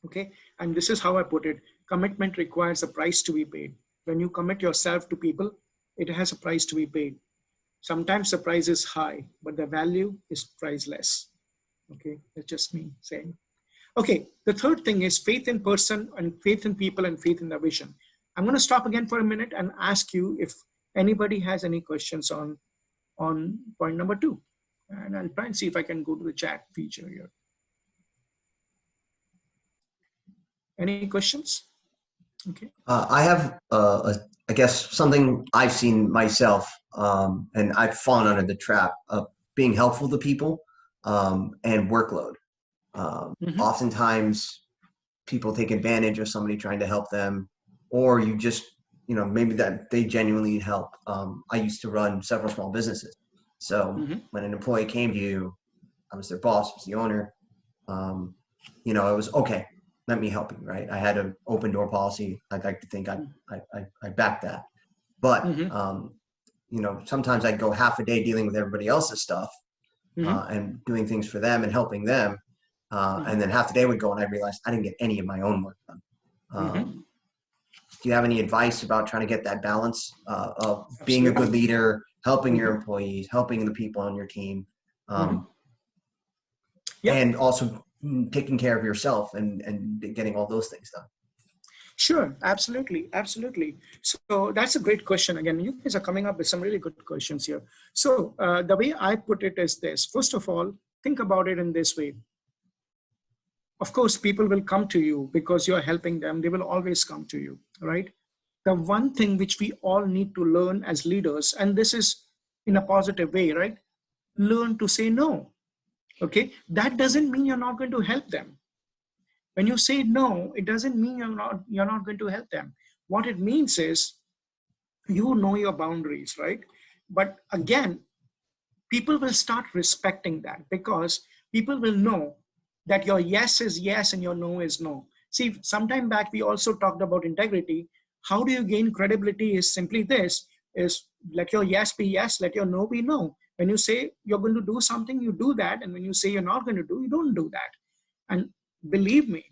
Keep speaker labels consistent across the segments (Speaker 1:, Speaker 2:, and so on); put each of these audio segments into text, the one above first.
Speaker 1: Okay. And this is how I put it. Commitment requires a price to be paid. When you commit yourself to people, it has a price to be paid. Sometimes the price is high, but the value is priceless. Okay. That's just me saying. Okay. The third thing is faith in person and faith in people and faith in the vision. I'm going to stop again for a minute and ask you if anybody has any questions on point number 2. And I'll try and see if I can go to the chat feature here. Any questions? Okay.
Speaker 2: I have, I guess, something I've seen myself, and I've fallen under the trap of being helpful to people and workload. Oftentimes, people take advantage of somebody trying to help them, or you just, maybe that they genuinely need help. I used to run several small businesses. So when an employee came to you, I was their boss, I was the owner, it was okay. Let me help you, right? I had an open door policy. I'd like to think I backed that. But, sometimes I'd go half a day dealing with everybody else's stuff and doing things for them and helping them. And then half the day would go and I realized I didn't get any of my own work done. Do you have any advice about trying to get that balance of being a good leader, helping your employees, helping the people on your team, and also taking care of yourself and getting all those things done?
Speaker 1: Sure, absolutely. So that's a great question. Again, you guys are coming up with some really good questions here. So the way I put it is this. First of all, think about it in this way. Of course, people will come to you because you're helping them. They will always come to you, right? The one thing which we all need to learn as leaders, and this is in a positive way, right? Learn to say no. Okay, that doesn't mean you're not going to help them. When you say no, it doesn't mean you're not going to help them. What it means is you know your boundaries, right? But again, people will start respecting that because people will know that your yes is yes and your no is no. See, sometime back we also talked about integrity. How do you gain credibility is simply this, is let your yes be yes, let your no be no. When you say you're going to do something, you do that. And when you say you're not going to do, you don't do that. And believe me,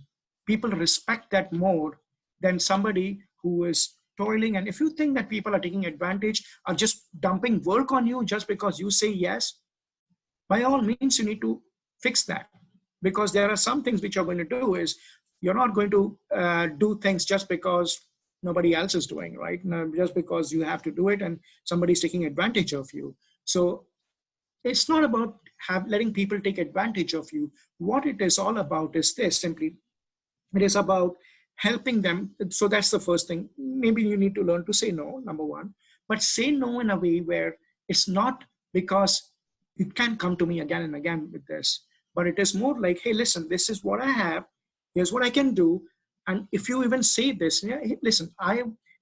Speaker 1: people respect that more than somebody who is toiling. And if you think that people are taking advantage, are just dumping work on you just because you say yes, by all means, you need to fix that. Because there are some things which you're going to do is you're not going to do things just because nobody else is doing, right? No, just because you have to do it and somebody's taking advantage of you. So it's not about letting people take advantage of you. What it is all about is this, simply, it is about helping them. So that's the first thing. Maybe you need to learn to say no, number one, but say no in a way where it's not because you can't come to me again and again with this, but it is more like, hey, listen, this is what I have. Here's what I can do. And if you even say this, yeah, hey, listen,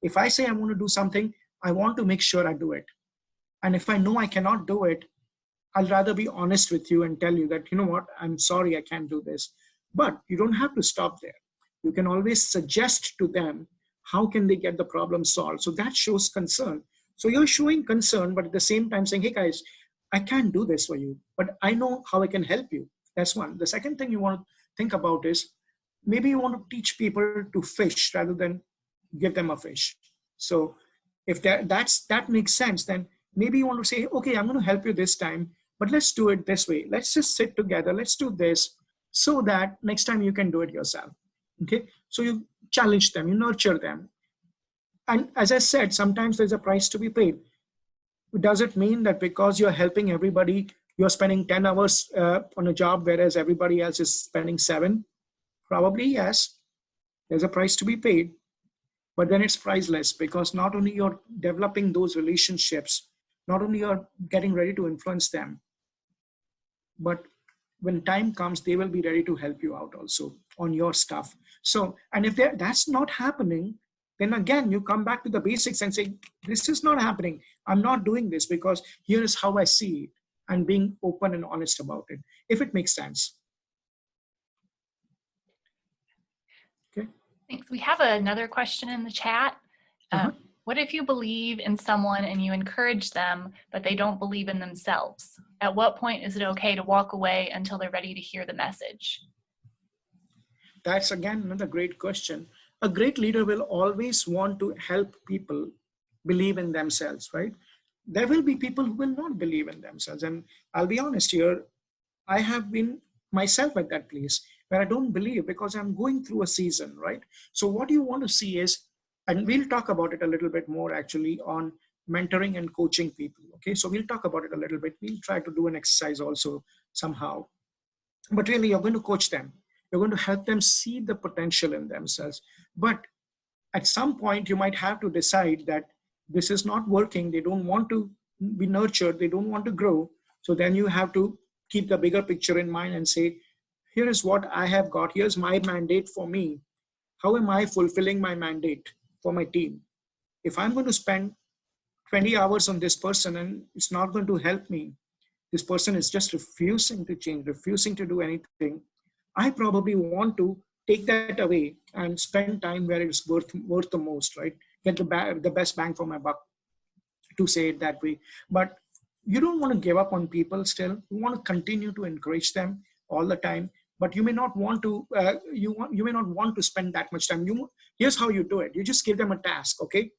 Speaker 1: if I say I want to do something, I want to make sure I do it. And if I know I cannot do it, I'll rather be honest with you and tell you that, you know what, I'm sorry, I can't do this. But you don't have to stop there. You can always suggest to them, how can they get the problem solved? So that shows concern. So you're showing concern, but at the same time saying, hey guys, I can't do this for you, but I know how I can help you. That's one. The second thing you want to think about is maybe you want to teach people to fish rather than give them a fish. So if that makes sense, then maybe you want to say, okay, I'm going to help you this time, but let's do it this way. Let's just sit together. Let's do this so that next time you can do it yourself. Okay. So you challenge them, you nurture them. And as I said, sometimes there's a price to be paid. Does it mean that because you're helping everybody, you're spending 10 hours on a job, whereas everybody else is spending 7? Probably yes. There's a price to be paid, but then it's priceless because not only you're developing those relationships, not only you're getting ready to influence them, but when time comes, they will be ready to help you out also on your stuff. So, and if that's not happening, then again, you come back to the basics and say, this is not happening. I'm not doing this because here is how I see it, and being open and honest about it, if it makes sense. Okay.
Speaker 3: Thanks. We have another question in the chat. What if you believe in someone and you encourage them, but they don't believe in themselves? At what point is it okay to walk away until they're ready to hear the message?
Speaker 1: That's again another great question. A great leader will always want to help people believe in themselves, right? There will be people who will not believe in themselves. And I'll be honest here, I have been myself at that place where I don't believe because I'm going through a season, right? So what you want to see is, and we'll talk about it a little bit more actually on mentoring and coaching people. Okay, so we'll talk about it a little bit. We'll try to do an exercise also somehow. But really, you're going to coach them. You're going to help them see the potential in themselves. But at some point, you might have to decide that this is not working. They don't want to be nurtured. They don't want to grow. So then you have to keep the bigger picture in mind and say, here is what I have got. Here's my mandate for me. How am I fulfilling my mandate for my team? If I'm going to spend 20 hours on this person and it's not going to help me, this person is just refusing to change, refusing to do anything, I probably want to take that away and spend time where it's worth the most, right? Get the best bang for my buck, to say it that way. But you don't want to give up on people still. You want to continue to encourage them all the time. But you may not want to. You may not want to spend that much time. Here's how you do it. You just give them a task, okay,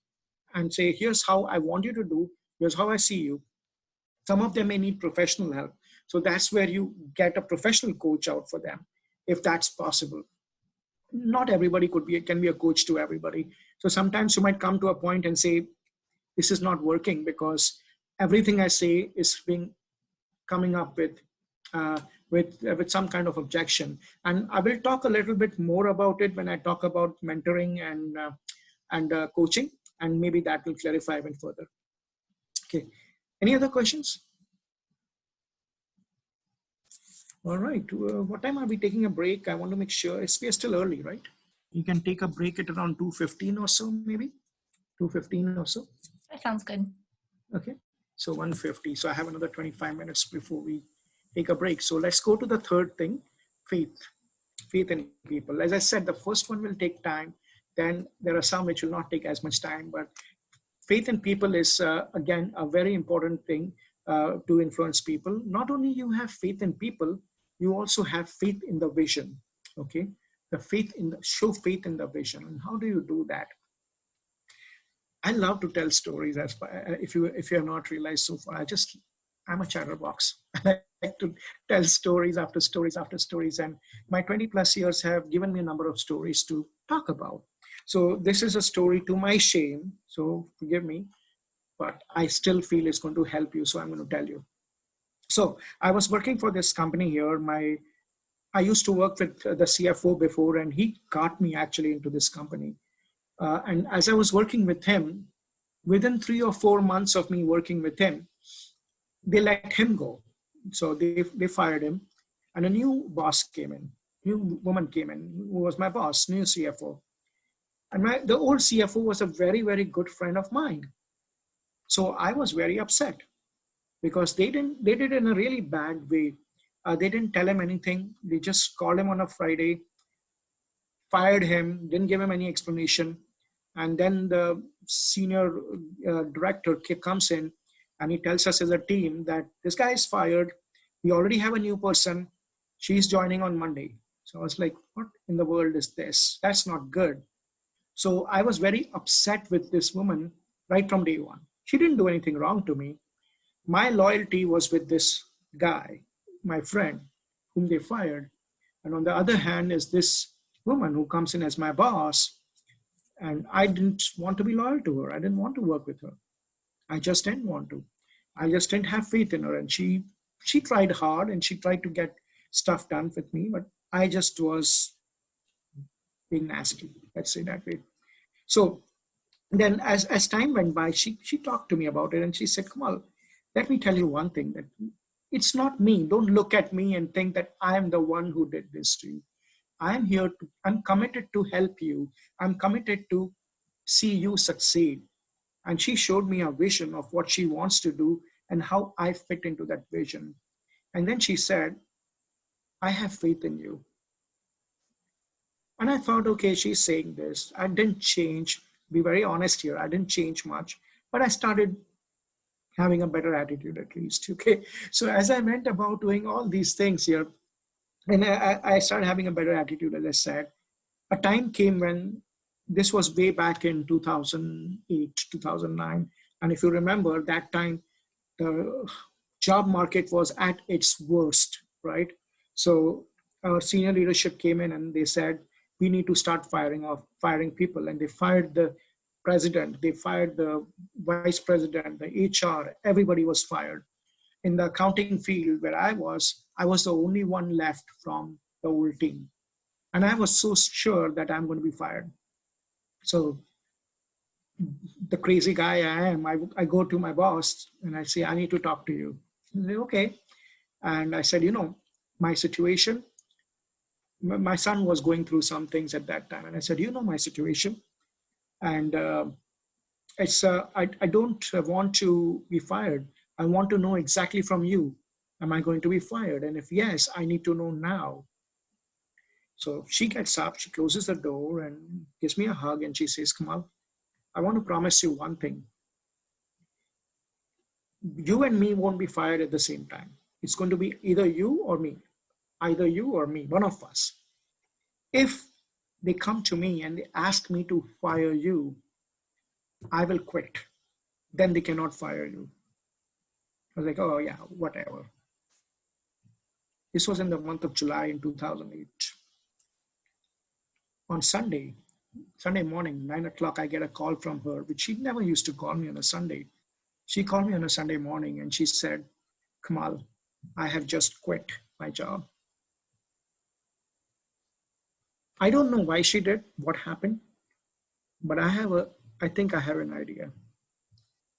Speaker 1: and say, here's how I want you to do. Here's how I see you. Some of them may need professional help. So that's where you get a professional coach out for them, if that's possible. Not everybody can be a coach to everybody. So sometimes you might come to a point and say, this is not working because everything I say is coming up with some kind of objection. And I will talk a little bit more about it when I talk about mentoring and coaching, and maybe that will clarify even further. Okay. Any other questions? All right. What time are we taking a break? I want to make sure we are still early, right? You can take a break at around 2:15 or so, maybe 2:15 or so.
Speaker 3: That sounds good.
Speaker 1: Okay. So 1:50. So I have another 25 minutes before we take a break. So let's go to the third thing, faith. Faith in people. As I said, the first one will take time. Then there are some which will not take as much time, but faith in people is, again, a very important thing to influence people. Not only you have faith in people, you also have faith in the vision, okay? Show faith in the vision. And how do you do that? I love to tell stories. If you have not realized so far, I'm a chatterbox. I like to tell stories after stories after stories. And my 20 plus years have given me a number of stories to talk about. So this is a story to my shame. So forgive me, but I still feel it's going to help you. So I'm going to tell you. So I was working for this company here. I used to work with the CFO before, and he got me actually into this company. And as I was working with him, within 3 or 4 months of me working with him, they let him go. So they fired him, and a new boss came in, new woman came in, who was my boss, new CFO. And the old CFO was a very, very good friend of mine. So I was very upset because they did it in a really bad way. They didn't tell him anything. They just called him on a Friday, fired him, didn't give him any explanation. And then the senior director comes in and he tells us as a team that this guy is fired. We already have a new person. She's joining on Monday. So I was like, what in the world is this? That's not good. So I was very upset with this woman right from day one. She didn't do anything wrong to me. My loyalty was with this guy, my friend, whom they fired. And on the other hand is this woman who comes in as my boss. And I didn't want to be loyal to her. I didn't want to work with her. I just didn't want to. I just didn't have faith in her. And she tried hard and she tried to get stuff done with me, but I just was being nasty, let's say that way. So then as time went by, she talked to me about it and she said, Kamal, let me tell you one thing, that it's not me. Don't look at me and think that I'm the one who did this to you. I'm committed to help you. I'm committed to see you succeed. And she showed me a vision of what she wants to do and how I fit into that vision. And then she said, I have faith in you. And I thought, okay, she's saying this. I didn't change. Be very honest here. I didn't change much, but I started having a better attitude at least. Okay. So as I went about doing all these things here, and I started having a better attitude, as I said, a time came when this was way back in 2008, 2009. And if you remember that time, the job market was at its worst, right? So our senior leadership came in and they said, we need to start firing people. And they fired the president, they fired the vice president, the HR, everybody was fired. In the accounting field where I was the only one left from the old team. And I was so sure that I'm going to be fired. So the crazy guy I am, I go to my boss and I say, I need to talk to you. He said, okay. And I said, my situation, my son was going through some things at that time. And I said, my situation. And I don't want to be fired. I want to know exactly from you, am I going to be fired? And if yes, I need to know now. So she gets up, she closes the door and gives me a hug and she says, Kamal, I want to promise you one thing. You and me won't be fired at the same time. It's going to be either you or me, one of us. If they come to me and they ask me to fire you, I will quit. Then they cannot fire you. I was like, oh yeah, whatever. This was in the month of July in 2008. On Sunday morning, 9 o'clock, I get a call from her, which she never used to call me on a Sunday. She called me on a Sunday morning and she said, Kamal, I have just quit my job. I don't know why she did, what happened, but I think I have an idea.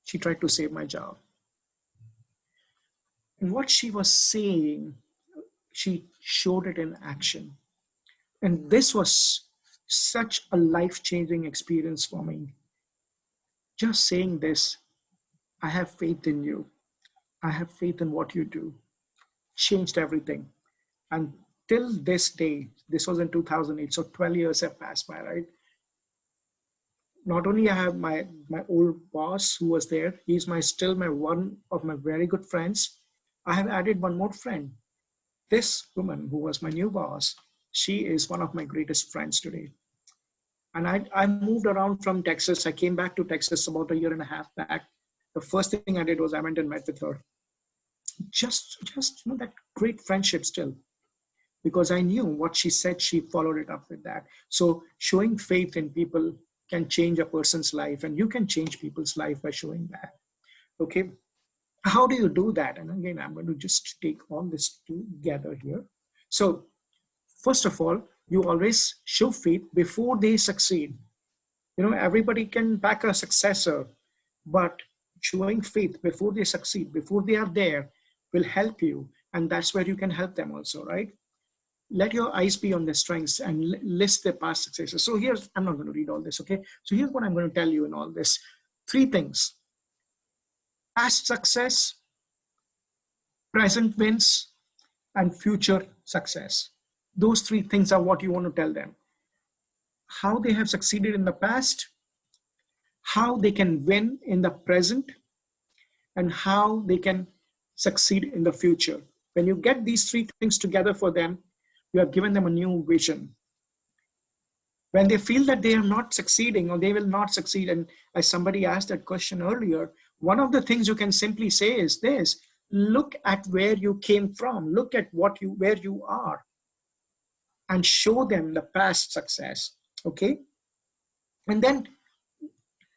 Speaker 1: She tried to save my job. And what she was saying, she showed it in action. And this was such a life-changing experience for me. Just saying this, I have faith in you. I have faith in what you do. Changed everything. And till this day, this was in 2008, so 12 years have passed by, right? Not only I have my old boss who was there, he's still one of my very good friends. I have added one more friend. This woman who was my new boss, she is one of my greatest friends today. And I moved around from Texas. I came back to Texas about a year and a half back. The first thing I did was I went and met with her. Just that great friendship still. Because I knew what she said, she followed it up with that. So showing faith in people can change a person's life, and you can change people's life by showing that. Okay. How do you do that? And again, I'm going to just take all this together here. So first of all, you always show faith before they succeed. Everybody can back a successor, but showing faith before they succeed, before they are there, will help you. And that's where you can help them also, right? Let your eyes be on their strengths and list their past successes. So I'm not going to read all this, okay? So here's what I'm going to tell you in all this. 3 things. Past success, present wins, and future success. Those 3 things are what you want to tell them. How they have succeeded in the past, how they can win in the present, and how they can succeed in the future. When you get these 3 things together for them, you have given them a new vision. When they feel that they are not succeeding or they will not succeed, and as somebody asked that question earlier, one of the things you can simply say is this: look at where you came from, look at where you are, and show them the past success, okay? And then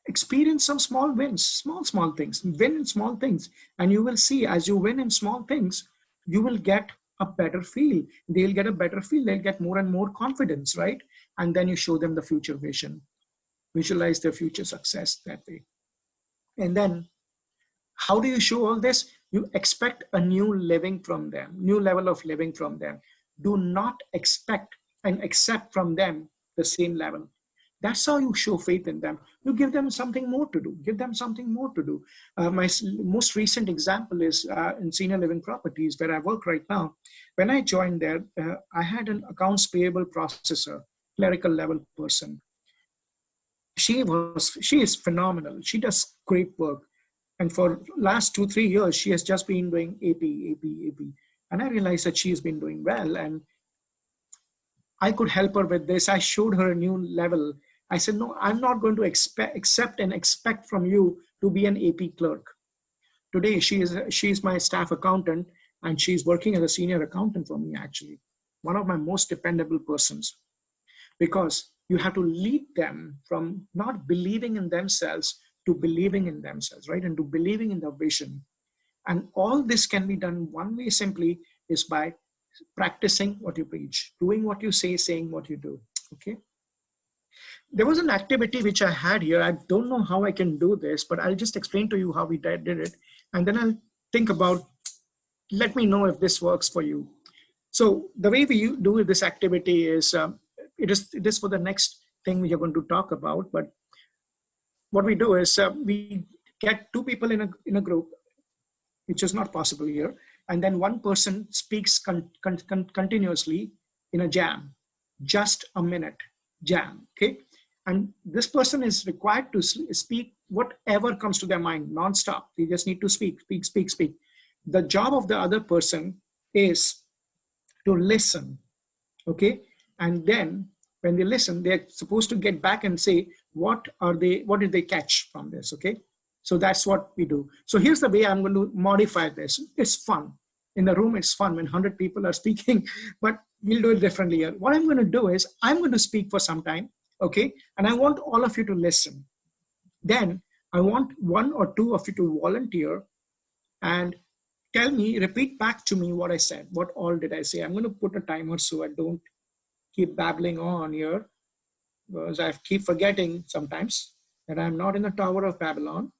Speaker 1: experience some small wins, small things, win in small things. And you will see, as you win in small things, you will get a better feel. They'll get a better feel. They'll get more and more confidence, right? And then you show them the future vision. Visualize their future success that way. And then how do you show all this? You expect a new living from them, new level of living from them. Do not expect and accept from them the same level. That's how you show faith in them. You give them something more to do. Give them something more to do. My most recent example is in senior living properties where I work right now. When I joined there, I had an accounts payable processor, clerical level person. She is phenomenal. She does great work. And for last 2-3 years, she has just been doing AP. And I realized that she has been doing well. And I could help her with this. I showed her a new level. I said, no, I'm not going to accept and expect from you to be an AP clerk. Today, she's my staff accountant, and she's working as a senior accountant for me, actually. One of my most dependable persons, because you have to lead them from not believing in themselves to believing in themselves, right? And to believing in the vision. And all this can be done one way simply is by practicing what you preach, doing what you say, saying what you do. Okay. There was an activity which I had here. I don't know how I can do this, but I'll just explain to you how we did it. And then I'll think about, let me know if this works for you. So the way we do this activity is, it is for the next thing we are going to talk about. But what we do is we get two people in a group, which is not possible here. And then one person speaks continuously in a jam, just a minute jam, okay? And this person is required to speak whatever comes to their mind, nonstop. They just need to speak. The job of the other person is to listen, okay? And then when they listen, they're supposed to get back and say, what did they catch from this, okay? So that's what we do. So here's the way I'm going to modify this. It's fun. In the room, it's fun when 100 people are speaking, but we'll do it differently here. What I'm going to do is I'm going to speak for some time, okay? And I want all of you to listen. Then I want one or two of you to volunteer and repeat back to me what I said. What all did I say? I'm going to put a timer so I don't keep babbling on here, because I keep forgetting sometimes that I'm not in the Tower of Babylon.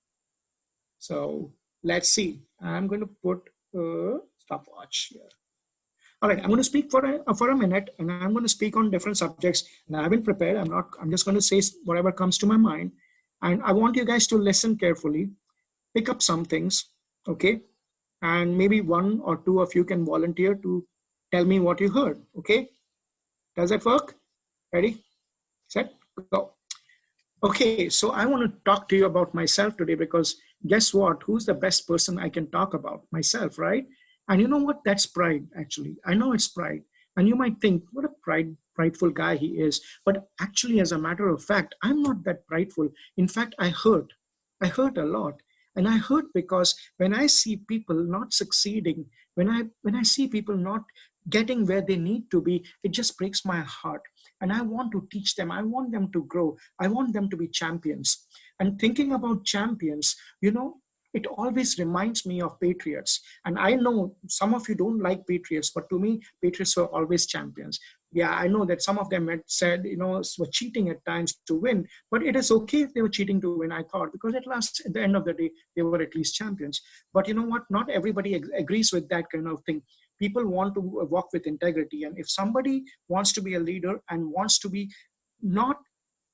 Speaker 1: So let's see. I'm going to put a stopwatch here. All right, I'm going to speak for a minute, and I'm going to speak on different subjects. And I haven't prepared. I'm just going to say whatever comes to my mind. And I want you guys to listen carefully, pick up some things, okay? And maybe one or two of you can volunteer to tell me what you heard, okay? Does that work? Ready, set, go. Okay, so I want to talk to you about myself today, because guess what? Who's the best person I can talk about? Myself, right? And you know what? That's pride, actually. I know it's pride. And you might think, what a prideful guy he is. But actually, as a matter of fact, I'm not that prideful. In fact, I hurt. I hurt a lot. And I hurt because when I see people not succeeding, when I see people not getting where they need to be, it just breaks my heart. And I want to teach them. I want them to grow. I want them to be champions. And thinking about champions, it always reminds me of patriots. And I know some of you don't like patriots, but to me, patriots were always champions. Yeah, I know that some of them had said, were cheating at times to win, but it is okay if they were cheating to win, I thought, because at the end of the day, they were at least champions. But you know what? Not everybody agrees with that kind of thing. People want to walk with integrity. And if somebody wants to be a leader and wants to be not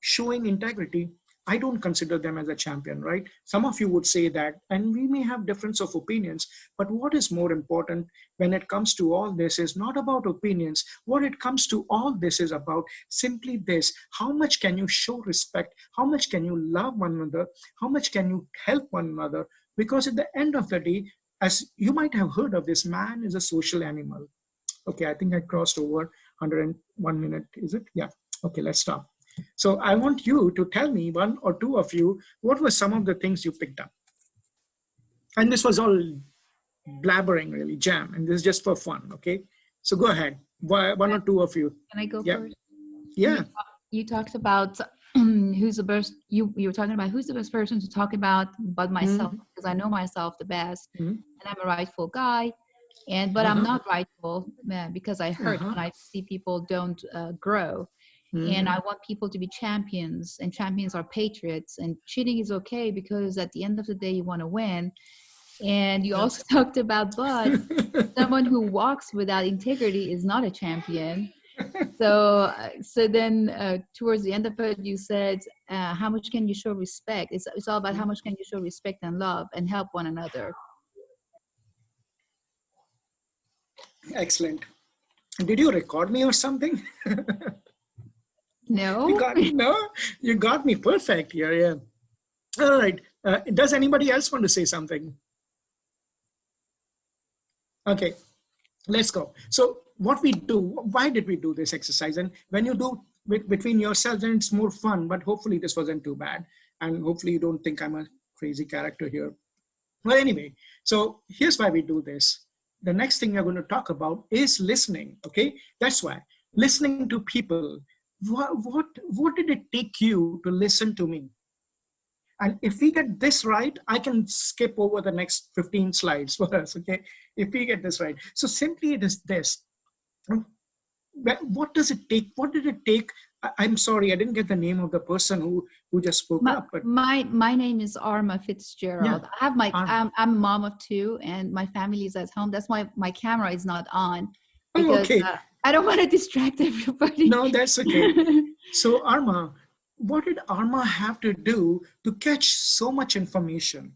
Speaker 1: showing integrity, I don't consider them as a champion, right? Some of you would say that, and we may have difference of opinions, but what is more important when it comes to all this is not about opinions. What it comes to all this is about simply this: how much can you show respect? How much can you love one another? How much can you help one another? Because at the end of the day, as you might have heard of this, man is a social animal. Okay, I think I crossed over 101 minute, is it? Yeah, okay, let's stop. So I want you to tell me, one or two of you, what were some of the things you picked up? And this was all blabbering, really, jam, and this is just for fun, okay? So go ahead, one or two of you.
Speaker 4: Can I go first?
Speaker 1: Yeah.
Speaker 4: You talked about who's the best. You were talking about who's the best person to talk about myself, because I know myself the best, and I'm a rightful guy, but I'm not rightful because I hurt when I see people don't grow. And I want people to be champions, and champions are patriots, and cheating is okay because at the end of the day you want to win. And you also talked about, but someone who walks without integrity is not a champion. So then towards the end of it, you said, how much can you show respect? It's all about how much can you show respect and love and help one another.
Speaker 1: Excellent. Did you record me or something?
Speaker 4: No.
Speaker 1: You got me perfect here. Yeah. All right. Does anybody else want to say something? Okay, let's go. So what we do, why did we do this exercise? And when you do between yourselves, then it's more fun, but hopefully this wasn't too bad. And hopefully you don't think I'm a crazy character here. Well, anyway, so here's why we do this. The next thing we're going to talk about is listening. Okay, that's why listening to people. What did it take you to listen to me? And if we get this right, I can skip over the next 15 slides for us. Okay, if we get this right. So simply it is this. What does it take? What did it take? I'm sorry, I didn't get the name of the person who just spoke up. But
Speaker 4: my name is Arma Fitzgerald.
Speaker 1: Yeah,
Speaker 4: I have I'm a mom of two, and my family is at home. That's why my camera is not on, because
Speaker 1: okay.
Speaker 4: I don't want to distract everybody.
Speaker 1: No, that's okay. So Arma, what did Arma have to do to catch so much information?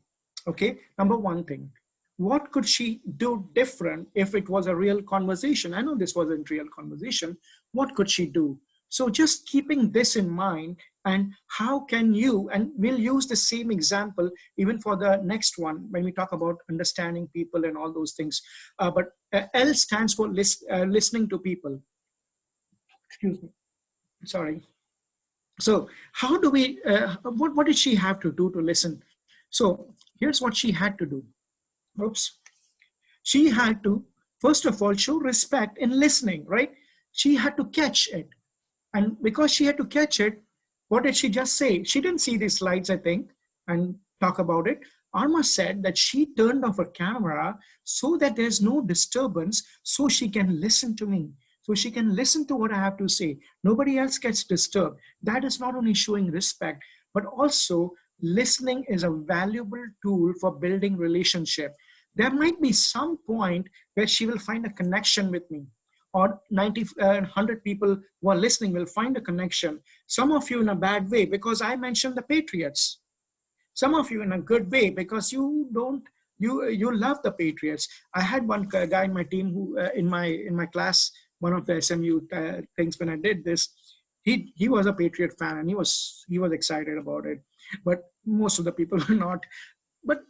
Speaker 1: Okay, number one thing. What could she do different if it was a real conversation? I know this wasn't real conversation. What could she do? So just keeping this in mind, and how can you, and we'll use the same example even for the next one when we talk about understanding people and all those things. But L stands for listening to people. Excuse me. Sorry. So how do we, what did she have to do to listen? So here's what she had to do. Oops. She had to, first of all, show respect in listening, right? She had to catch it. And because she had to catch it, what did she just say? She didn't see these slides, I think, and talk about it. Arma said that she turned off her camera so that there's no disturbance, so she can listen to me. So she can listen to what I have to say. Nobody else gets disturbed. That is not only showing respect, but also listening is a valuable tool for building relationship. There might be some point where she will find a connection with me, or 100 people who are listening will find a connection. Some of you in a bad way because I mentioned the Patriots. Some of you in a good way because you love the Patriots. I had one guy in my team who in my class, one of the SMU things when I did this, he was a Patriot fan and he was excited about it. But most of the people were not. But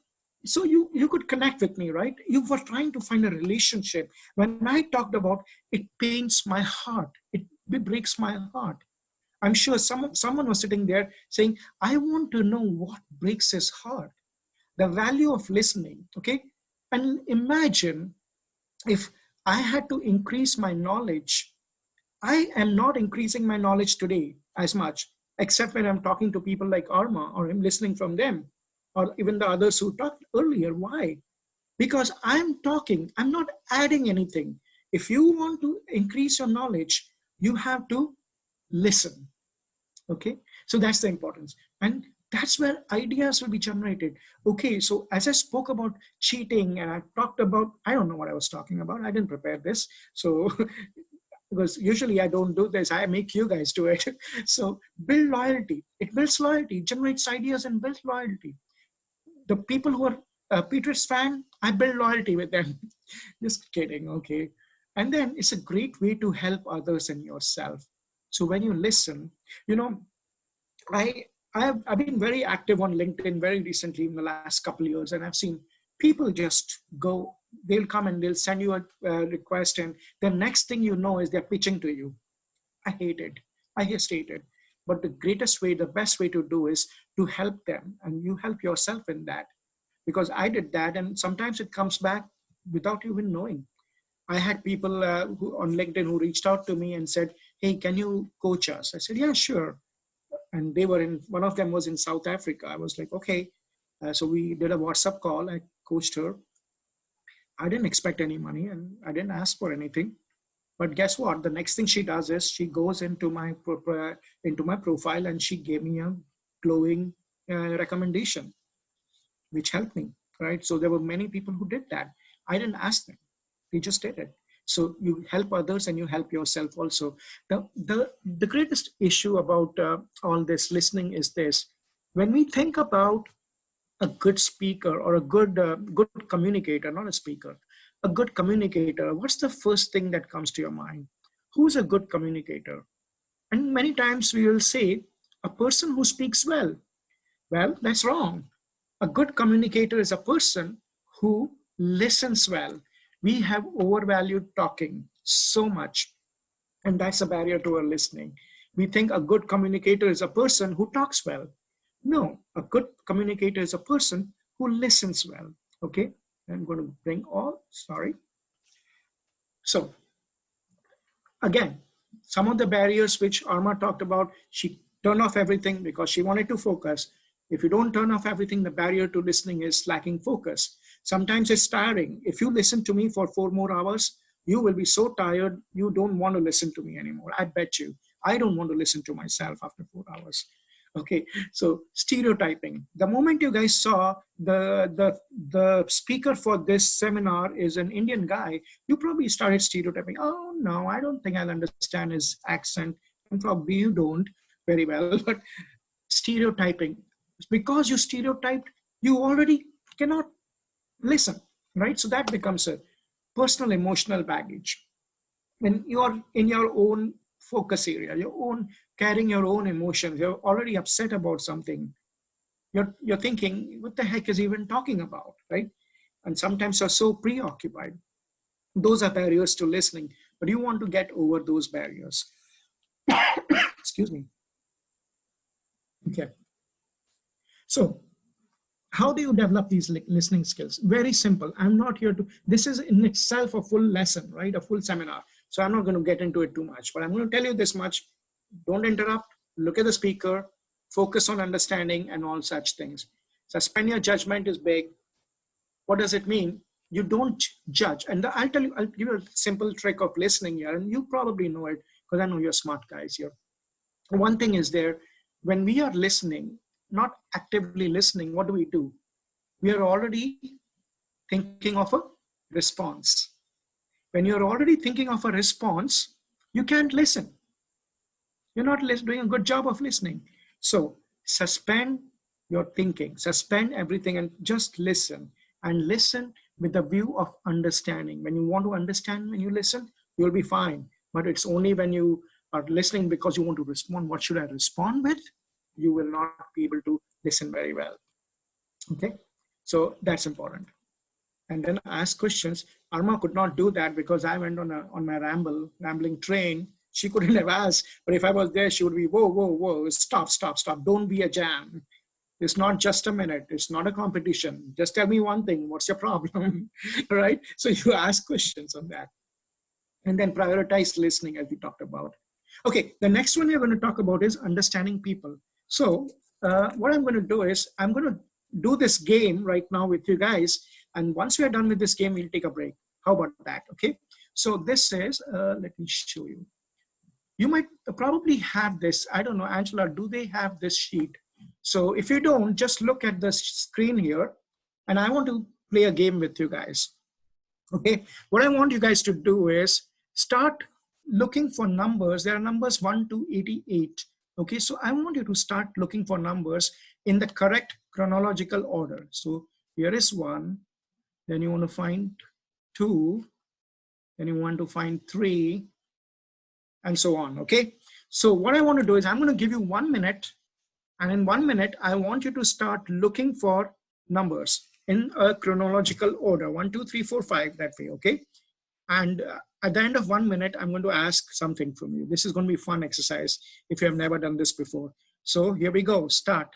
Speaker 1: so you could connect with me, right? You were trying to find a relationship. When I talked about it pains my heart, it breaks my heart. I'm sure someone was sitting there saying, I want to know what breaks his heart. The value of listening, okay? And imagine if I had to increase my knowledge. I am not increasing my knowledge today as much, except when I'm talking to people like Arma or I'm listening from them, or even the others who talked earlier. Why? Because I'm talking, I'm not adding anything. If you want to increase your knowledge, you have to listen. Okay, so that's the importance. And that's where ideas will be generated. Okay, so as I spoke about cheating and I talked about, I don't know what I was talking about. I didn't prepare this. So because usually I don't do this, I make you guys do it. So build loyalty. It builds loyalty, generates ideas and builds loyalty. The people who are a Patriots fan, I build loyalty with them. Just kidding, okay? And then it's a great way to help others and yourself. So when you listen, you know, I've been very active on LinkedIn very recently in the last couple of years, and I've seen people just go, they'll come and they'll send you a request, and the next thing you know is they're pitching to you. I hate it. I just hate it. But the greatest way, the best way to do is to help them, and you help yourself in that. Because I did that, and sometimes it comes back without even knowing. I had people who on LinkedIn who reached out to me and said, hey, can you coach us? I said, yeah, sure. And they were one of them was in South Africa. I was like, okay. So we did a WhatsApp call. I coached her. I didn't expect any money and I didn't ask for anything. But guess what? The next thing she does is she goes into my profile and she gave me a glowing recommendation, which helped me, right? So there were many people who did that. I didn't ask them. They just did it. So you help others and you help yourself also. The greatest issue about all this listening is this. When we think about a good speaker or a good communicator, not a speaker, a good communicator, what's the first thing that comes to your mind? Who's a good communicator? And many times we will say, a person who speaks well. Well, that's wrong. A good communicator is a person who listens well. We have overvalued talking. so much. And that's a barrier to our listening. We think a good communicator is a person who talks well. No, a good communicator is a person who listens well. Okay, I'm going to bring all, sorry. So again, some of the barriers which Arma talked about, she turned off everything because she wanted to focus. If you don't turn off everything, the barrier to listening is lacking focus. Sometimes it's tiring. If you listen to me for 4 more hours, you will be so tired, you don't want to listen to me anymore. I bet you. I don't want to listen to myself after 4 hours. Okay, so stereotyping. The moment you guys saw the speaker for this seminar is an Indian guy, you probably started stereotyping. Oh no, I don't think I'll understand his accent. And probably you don't very well, but stereotyping. Because you stereotyped, you already cannot listen, right? So that becomes a personal emotional baggage. When you're in your own focus area, your own carrying your own emotions, you're already upset about something. You're thinking, what the heck is he even talking about, right? And sometimes you're so preoccupied. Those are barriers to listening, but you want to get over those barriers. Excuse me. Okay. So how do you develop these listening skills? Very simple. I'm not here to, this is in itself a full lesson, right? A full seminar. So I'm not going to get into it too much, but I'm going to tell you this much. Don't interrupt, look at the speaker, focus on understanding and all such things. Suspend your judgment is big. What does it mean? You don't judge. And I'll give you a simple trick of listening here, and you probably know it because I know you're smart guys here. One thing is there, when we are listening, not actively listening, what do? We are already thinking of a response. When you're already thinking of a response, you can't listen. You're not doing a good job of listening. So suspend your thinking, suspend everything and just listen, and listen with the view of understanding. When you want to understand, when you listen, you'll be fine. But it's only when you are listening because you want to respond. What should I respond with? You will not be able to listen very well. Okay, so that's important. And then ask questions. Arma could not do that because I went on my rambling train. She couldn't have asked, but if I was there, she would be, whoa, stop. Don't be a jam. It's not just a minute. It's not a competition. Just tell me one thing. What's your problem? Right? So you ask questions on that. And then prioritize listening, as we talked about. Okay, the next one we're going to talk about is understanding people. So what I'm going to do is I'm going to do this game right now with you guys. And once we are done with this game, we'll take a break. How about that? Okay. So this is, let me show you. You might probably have this. I don't know, Angela, do they have this sheet? So if you don't, just look at the screen here. And I want to play a game with you guys. Okay. What I want you guys to do is start looking for numbers. There are numbers 1 to 88. Okay. So I want you to start looking for numbers in the correct chronological order. So here is 1. Then you want to find 2. Then you want to find 3. And so on. Okay. So what I want to do is I'm going to give you 1 minute. And in 1 minute, I want you to start looking for numbers in a chronological order. 1, 2, 3, 4, 5, that way. Okay. And at the end of 1 minute, I'm going to ask something from you. This is going to be a fun exercise if you have never done this before. So here we go. Start.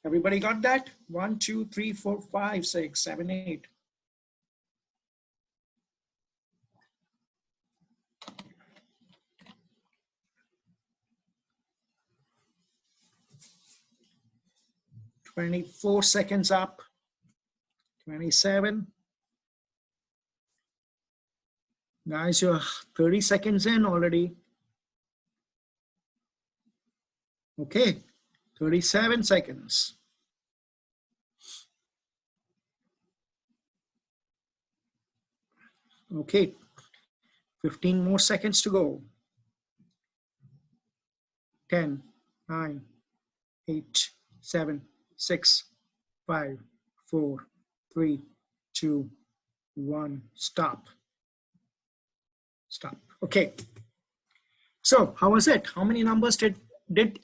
Speaker 1: Everybody got that? 1, 2, 3, 4, 5, 6, 7, 8. "24 seconds up, 27. Guys, you're 30 seconds in already. Okay, 37 seconds. Okay, 15 more seconds to go. 10, 9, 8, 7, 6, 5, 4, 3, 2, 1. Stop. Stop. Okay. So how was it? How many numbers did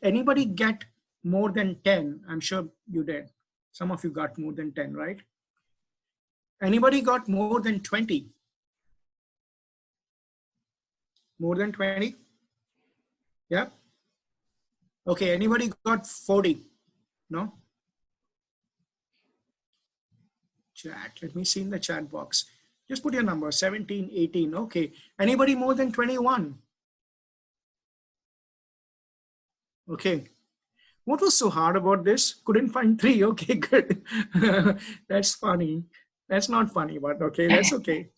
Speaker 1: anybody get more than 10? I'm sure you did. Some of you got more than 10, right? Anybody got more than 20? More than 20? Yeah. Okay, anybody got 40? No? Chat, let me see in the chat box. Just put your number, 17, 18. Okay, anybody more than 21? Okay, what was so hard about this? Couldn't find 3. Okay, good. That's funny. That's not funny, but okay, that's okay.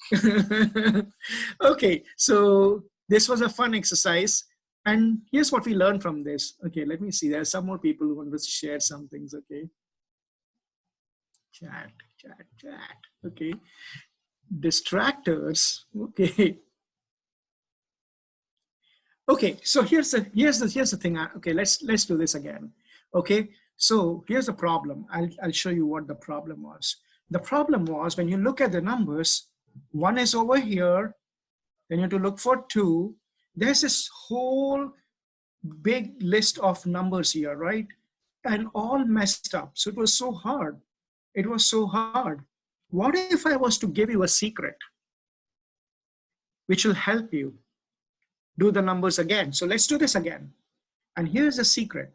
Speaker 1: Okay, so this was a fun exercise. And here's what we learned from this. Okay, let me see. There are some more people who want to share some things. Okay. Chat, chat, chat. Okay. Distractors. Okay. Okay. So here's the thing. Okay. Let's do this again. Okay. So here's the problem. I'll show you what the problem was. The problem was when you look at the numbers, 1 is over here. Then you have to look for 2. There's this whole big list of numbers here, right? And all messed up. So it was so hard. It was so hard. What if I was to give you a secret which will help you do the numbers again? So let's do this again. And here's the secret.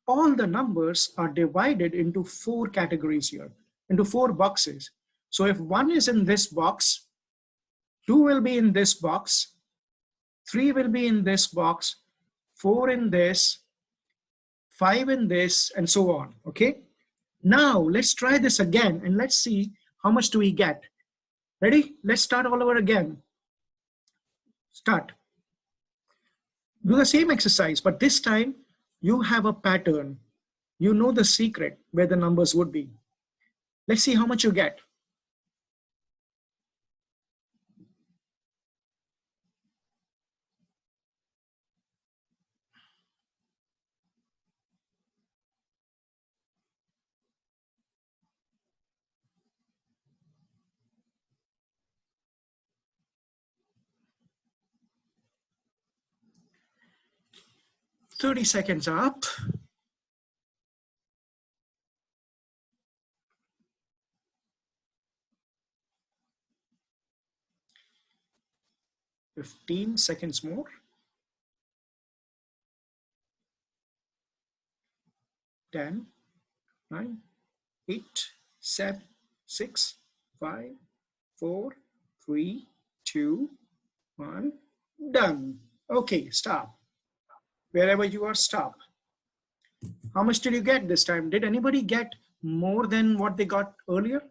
Speaker 1: All the numbers are divided into 4 categories here, into 4 boxes. So if 1 is in this box, 2 will be in this box, 3 will be in this box, 4 in this, 5 in this, and so on. Okay. Now let's try this again and let's see how much do we get. Ready? Let's start all over again. Start. Do the same exercise, but this time you have a pattern. You know the secret where the numbers would be. Let's see how much you get. "30 seconds up. "15 seconds more. 10, 9, 8, 7, 6, 5, 4, 3, 2, 1. Done. Okay, stop. Wherever you are, stop. How much did you get this time? Did anybody get more than what they got earlier?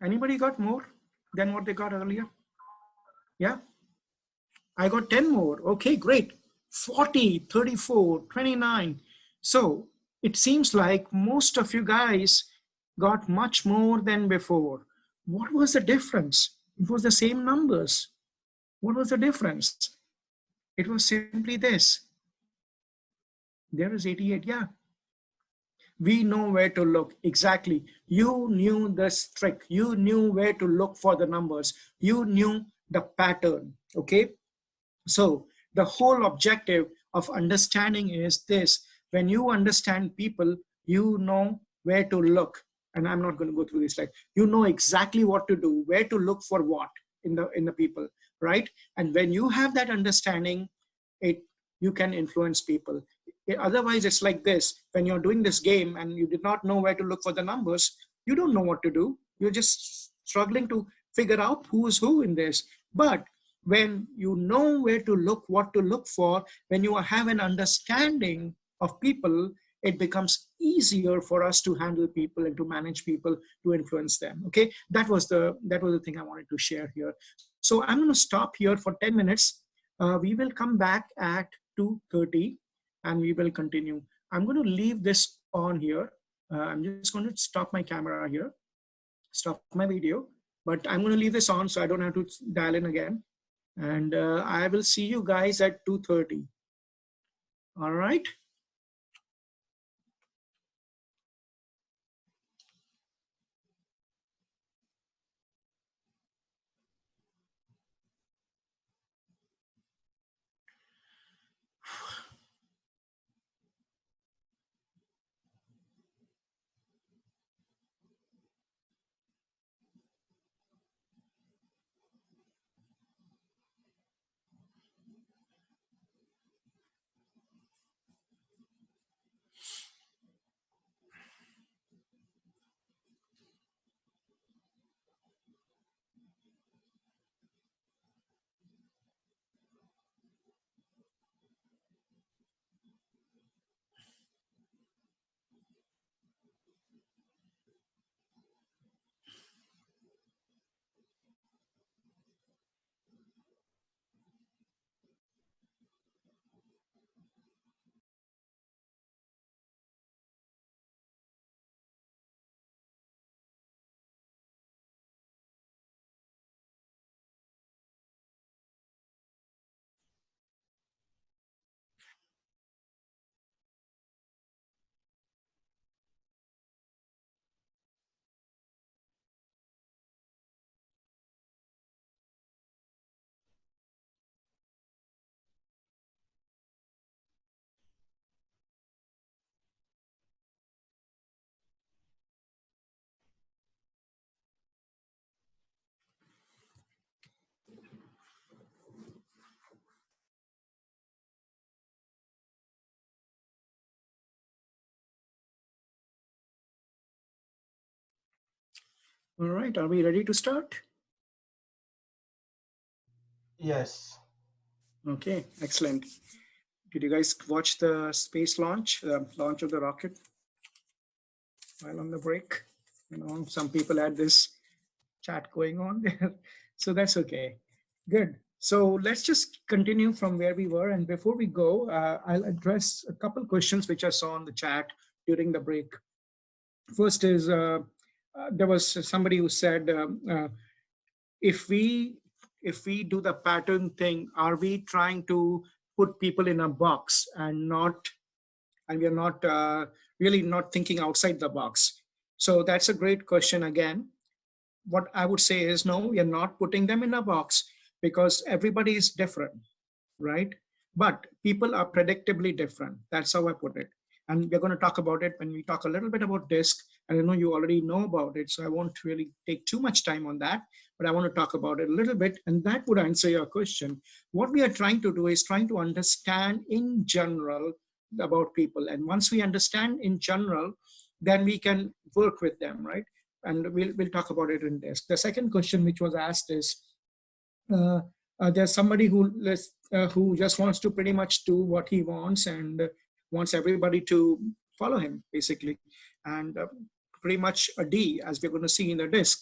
Speaker 1: Anybody got more than what they got earlier? Yeah, I got 10 more. Okay, great. 40, 34, 29. So it seems like most of you guys got much more than before. What was the difference? It was the same numbers. What was the difference? It was simply this. There is 88, yeah. We know where to look. Exactly. You knew this trick. You knew where to look for the numbers. You knew the pattern, okay? So the whole objective of understanding is this. When you understand people, you know where to look. And I'm not going to go through this. Like, you know exactly what to do, where to look for what in the people, right? And when you have that understanding, you can influence people. Otherwise, it's like this. When you're doing this game and you did not know where to look for the numbers, you don't know what to do. You're just struggling to figure out who is who in this. But when you know where to look, what to look for, when you have an understanding of people, it becomes easier for us to handle people and to manage people, to influence them. Okay, that was the thing I wanted to share here. So I'm going to stop here for 10 minutes. We will come back at 2:30 and we will continue. I'm going to leave this on here. I'm just going to stop my camera here, stop my video, but I'm going to leave this on so I don't have to dial in again. And I will see you guys at 2:30. All right. All right, are we ready to start?
Speaker 5: Yes.
Speaker 1: Okay, excellent. Did you guys watch the space launch, the launch of the rocket while on the break? Some people had this chat going on there. So that's okay. Good. So let's just continue from where we were. And before we go, I'll address a couple questions which I saw on the chat during the break. First is there was somebody who said, if we do the pattern thing, are we trying to put people in a box and we are not really not thinking outside the box? So that's a great question again. What I would say is, no, we are not putting them in a box, because everybody is different, right? But people are predictably different. That's how I put it. And we're going to talk about it when we talk a little bit about DISC. And I know you already know about it, so I won't really take too much time on that, but I want to talk about it a little bit, and that would answer your question. What we are trying to do is trying to understand in general about people. And once we understand in general, then we can work with them, right? And we'll talk about it in DISC. The second question which was asked is, uh, there's somebody who just wants to pretty much do what he wants and wants everybody to follow him, basically, and pretty much a D, as we're going to see in the DISC.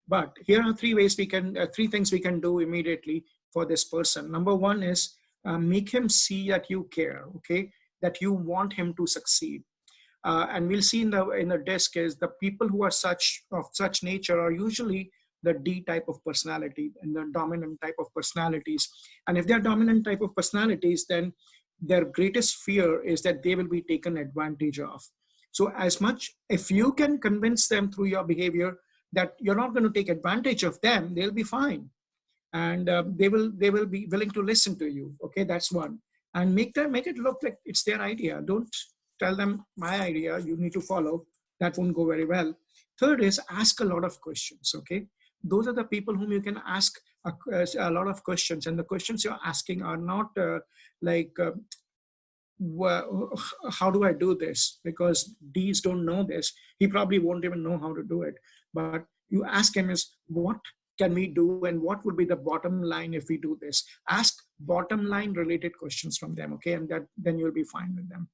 Speaker 1: But here are three things we can do immediately for this person. Number one is make him see that you care, okay, that you want him to succeed. And we'll see in the DISC is the people who are of such nature are usually the D type of personality and the dominant type of personalities. And if they're dominant type of personalities, then their greatest fear is that they will be taken advantage of. So if you can convince them through your behavior that you're not going to take advantage of them, they'll be fine. And they will be willing to listen to you. Okay, that's one. And make it look like it's their idea. Don't tell them my idea, you need to follow. That won't go very well. Third is ask a lot of questions. Okay, those are the people whom you can ask a lot of questions, and the questions you're asking are not like how do I do this, because D's don't know this. He probably won't even know how to do it. But you ask him is, what can we do and what would be the bottom line if we do this? Ask bottom line related questions from them. Okay, and then you'll be fine with them.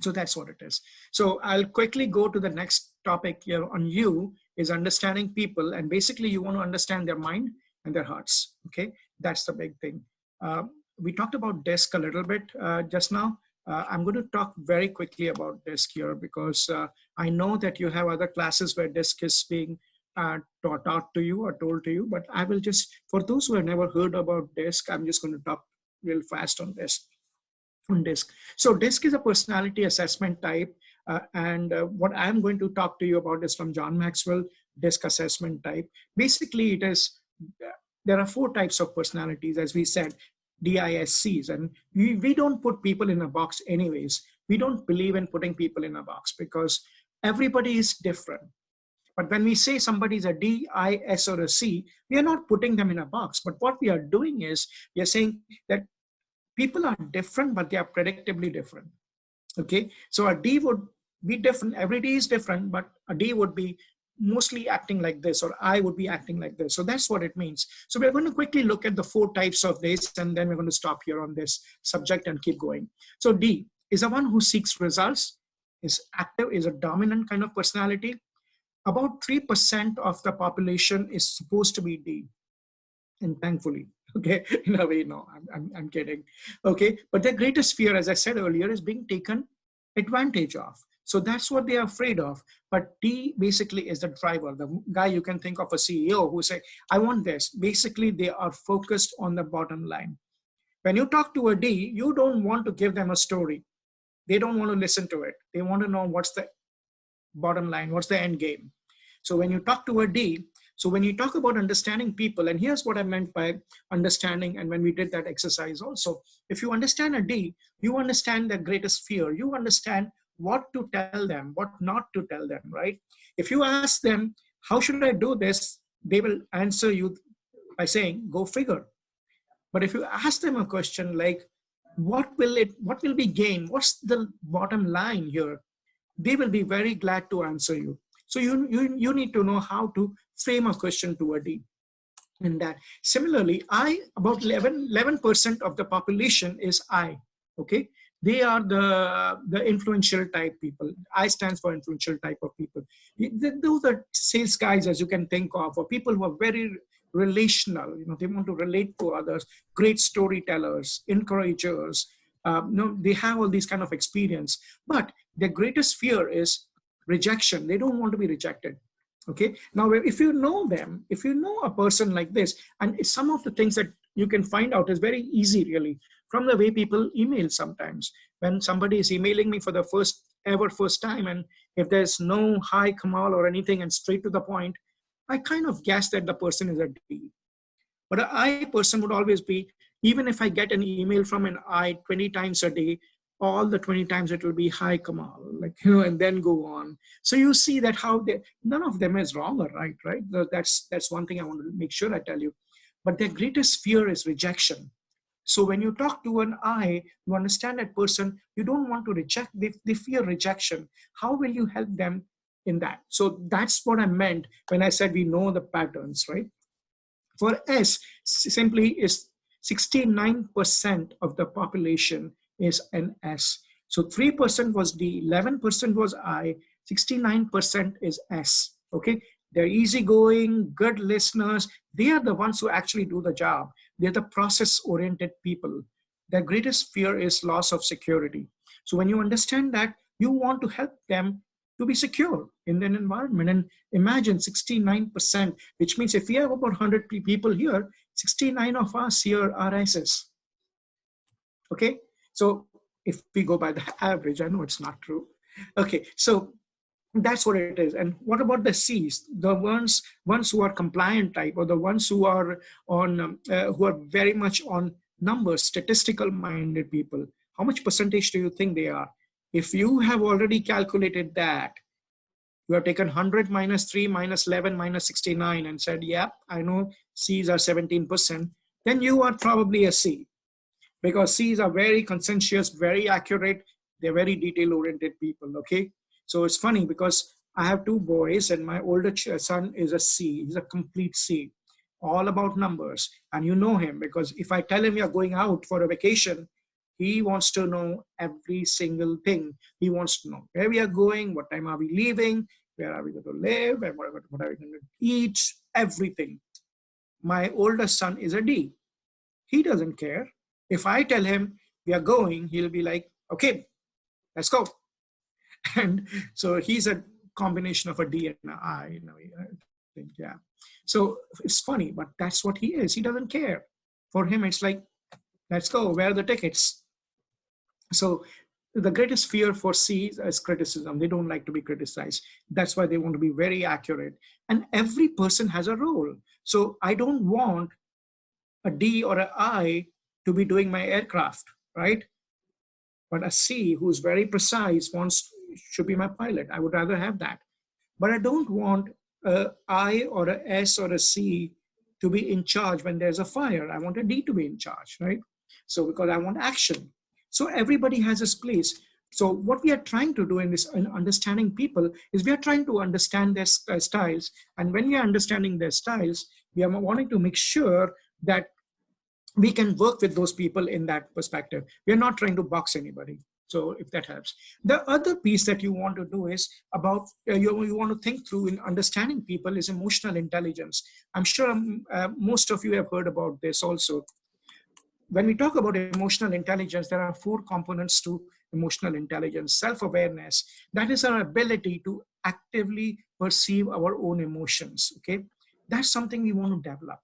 Speaker 1: So that's what it is. So I'll quickly go to the next topic here on you is understanding people. And basically you want to understand their mind and their hearts. Okay, that's the big thing. We talked about DISC a little bit just now. I'm going to talk very quickly about DISC here, because I know that you have other classes where DISC is being taught to you or told to you, but I will just, for those who have never heard about DISC, I'm just going to talk real fast on this. On DISC. So DISC is a personality assessment type. And what I'm going to talk to you about is from John Maxwell, DISC assessment type. Basically, there are 4 types of personalities, as we said, DISCs. And we don't put people in a box anyways. We don't believe in putting people in a box because everybody is different. But when we say somebody's a D, I, S, or a C, we are not putting them in a box. But what we are doing is we are saying that people are different, but they are predictably different. Okay, so a D would be different. Every D is different, but a D would be mostly acting like this, or I would be acting like this. So that's what it means. So we're going to quickly look at the 4 types of this, and then we're going to stop here on this subject and keep going. So D is the one who seeks results, is active, is a dominant kind of personality. About 3% of the population is supposed to be D. And thankfully, okay, in a way, no, I'm kidding. Okay, but their greatest fear, as I said earlier, is being taken advantage of. So that's what they are afraid of. But D basically is the driver, the guy you can think of a CEO who say, I want this. Basically, they are focused on the bottom line. When you talk to a D, you don't want to give them a story. They don't want to listen to it. They want to know what's the bottom line, what's the end game. So when you talk to a D, so when you talk about understanding people, and here's what I meant by understanding, and when we did that exercise also, if you understand a D, you understand their greatest fear. You understand what to tell them, what not to tell them, right? If you ask them, how should I do this? They will answer you by saying, go figure. But if you ask them a question like, what will be gain? What's the bottom line here? They will be very glad to answer you. So you need to know how to frame a question to a D. In that, similarly, about 11% of the population is I. Okay, they are the influential type people. I stands for influential type of people. Those are sales guys, as you can think of, or people who are very relational. They want to relate to others, great storytellers, encouragers. They have all these kind of experience, but their greatest fear is rejection. They don't want to be rejected. Okay, now if you know them, if you know a person like this, and some of the things that you can find out is very easy, really, from the way people email sometimes. When somebody is emailing me for the first time, and if there's no hi Kamal or anything and straight to the point, I kind of guess that the person is a D. But an I person would always be, even if I get an email from an I 20 times a day, all the 20 times it will be hi Kamal, and then go on. So you see that none of them is wrong or right? That's one thing I want to make sure I tell you. But their greatest fear is rejection. So when you talk to an I, you understand that person, you don't want to reject, they fear rejection. How will you help them in that? So that's what I meant when I said we know the patterns, right? For S, simply is 69% of the population is an S. So 3% was D, 11% was I, 69% is S. Okay, they're easygoing, good listeners. They are the ones who actually do the job. They're the process-oriented people. Their greatest fear is loss of security. So when you understand that, you want to help them to be secure in an environment. And imagine 69%, which means if we have about 100 people here, 69 of us here are S's. Okay, so if we go by the average, I know it's not true. Okay, so that's what it is. And what about the C's, the ones who are compliant type, or the ones who are on who are very much on numbers, statistical minded people? How much percentage do you think they are? If you have already calculated that, you have taken 100 minus 3 minus 11 minus 69 and said, yeah, I know C's are 17%, then you are probably a C, because C's are very conscientious, very accurate. They're very detail-oriented people, okay? So it's funny because I have 2 boys and my older son is a C. He's a complete C, all about numbers. And you know him because if I tell him you're going out for a vacation, he wants to know every single thing. He wants to know where we are going, what time are we leaving, where are we going to live, and what are we going to eat, everything. My older son is a D. He doesn't care. If I tell him we are going, he'll be like, okay, let's go. And so he's a combination of a D and an I, I think, yeah. So it's funny, but that's what he is. He doesn't care. For him, it's like, let's go, where are the tickets? So the greatest fear for C's is criticism. They don't like to be criticized. That's why they want to be very accurate. And every person has a role. So I don't want a D or an I to be doing my aircraft, right? But a C who's very precise should be my pilot. I would rather have that. But I don't want a I or a S or a C to be in charge when there's a fire. I want a D to be in charge, right? So because I want action. So everybody has his place. So what we are trying to do in understanding people is we are trying to understand their styles. And when we are understanding their styles, we are wanting to make sure that we can work with those people in that perspective. We are not trying to box anybody. So if that helps. The other piece that you want to do is about, you want to think through in understanding people is emotional intelligence. I'm sure most of you have heard about this also. When we talk about emotional intelligence, there are 4 components to emotional intelligence. Self-awareness, that is our ability to actively perceive our own emotions, okay? That's something we want to develop,